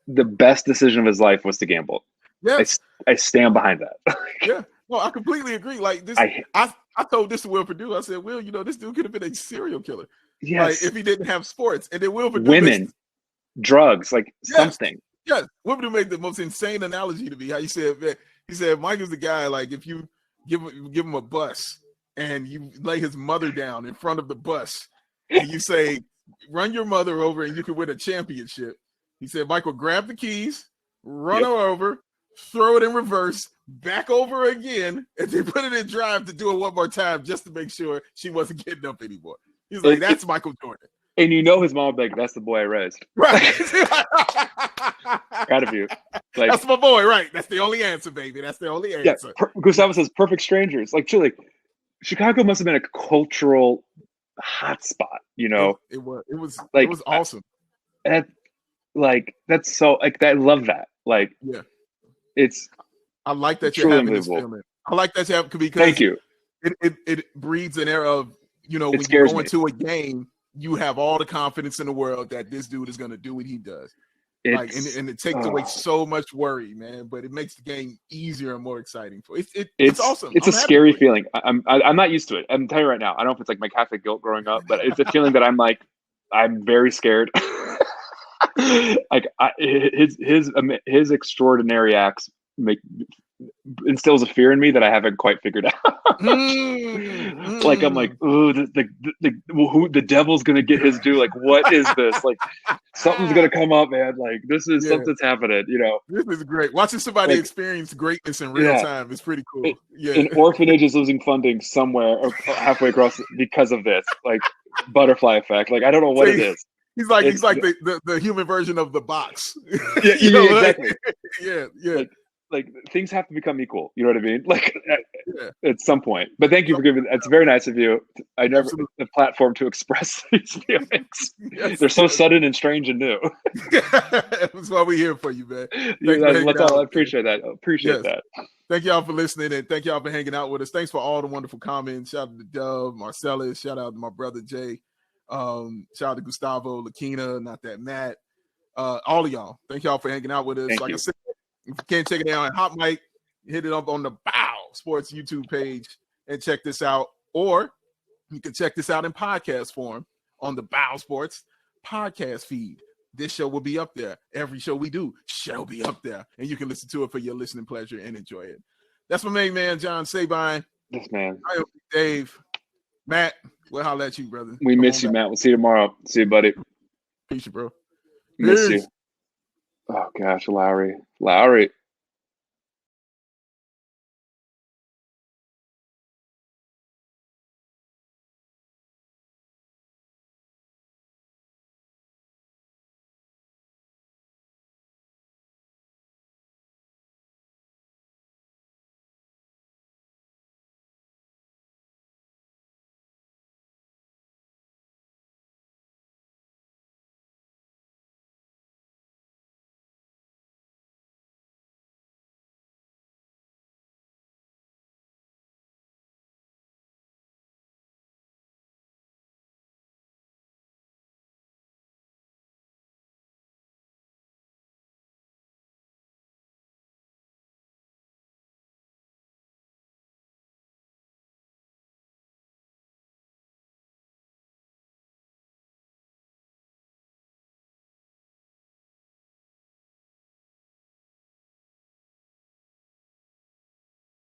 the best decision of his life was to gamble. Yes. I stand behind that. Yeah. No, I completely agree. Like, this, I told this to Will Perdue. I said, Will, this dude could have been a serial killer. Yes. Like, if he didn't have sports. And then Will Perdue, women, drugs, like something. Yes. Will Perdue made the most insane analogy to me. How he said, Mike is the guy, like, if you give him a bus and you lay his mother down in front of the bus and you say, run your mother over and you can win a championship. He said, Michael, grab the keys, run her over, throw it in reverse, back over again, and then put it in drive to do it one more time just to make sure she wasn't getting up anymore. He's like, that's Michael Jordan. And his mom like, that's the boy I raised. Right. Proud of you. Like, that's my boy, right? That's the only answer, baby. That's the only answer. Yeah, Gustavo says perfect strangers. Like, truly, Chicago must have been a cultural hotspot, It was awesome. That's so, like, I love that. Like, yeah. I like that you're having this feeling. I like that you have, because thank you. It breeds an era of, when you go into a game, you have all the confidence in the world that this dude is going to do what he does. And it takes away so much worry, man. But it makes the game easier and more exciting for it's awesome. It's a scary feeling. I'm not used to it. I'm telling you right now. I don't know if it's like my Catholic guilt growing up, but it's a feeling that I'm very scared. Like, his extraordinary acts instills a fear in me that I haven't quite figured out. Like I'm like, oh, the devil's gonna get his due. Like, what is this? Like, something's gonna come up, man. Like, this is something's happening. You know, this is great. Watching somebody experience greatness in real time is pretty cool. An orphanage is losing funding somewhere or halfway across because of this. Like, butterfly effect. Like, I don't know what it is. He's like the human version of the box. Exactly. Yeah. Like things have to become equal. You know what I mean? Like at some point. But thank you for giving. It's very nice of you. I never the platform to express these feelings. They're so sudden and strange and new. That's why we're here for you, man. That's all. I appreciate that. Appreciate that. Thank y'all for listening, and thank y'all for hanging out with us. Thanks for all the wonderful comments. Shout out to Dove, Marcellus. Shout out to my brother Jay. Shout out to Gustavo, Lakina, not that Matt. All of y'all. Thank y'all for hanging out with us. I said, if you can't check it out on Hot Mic, hit it up on the BAWL Sports YouTube page and check this out. Or you can check this out in podcast form on the BAWL Sports podcast feed. This show will be up there. Every show we do shall be up there. And you can listen to it for your listening pleasure and enjoy it. That's my main man, John Sabine. Yes, man. I hope Dave. Matt, we'll holler at you, brother. We miss you, Matt. We'll see you tomorrow. See you, buddy. Peace, bro. Miss you. Oh, gosh, Lowry.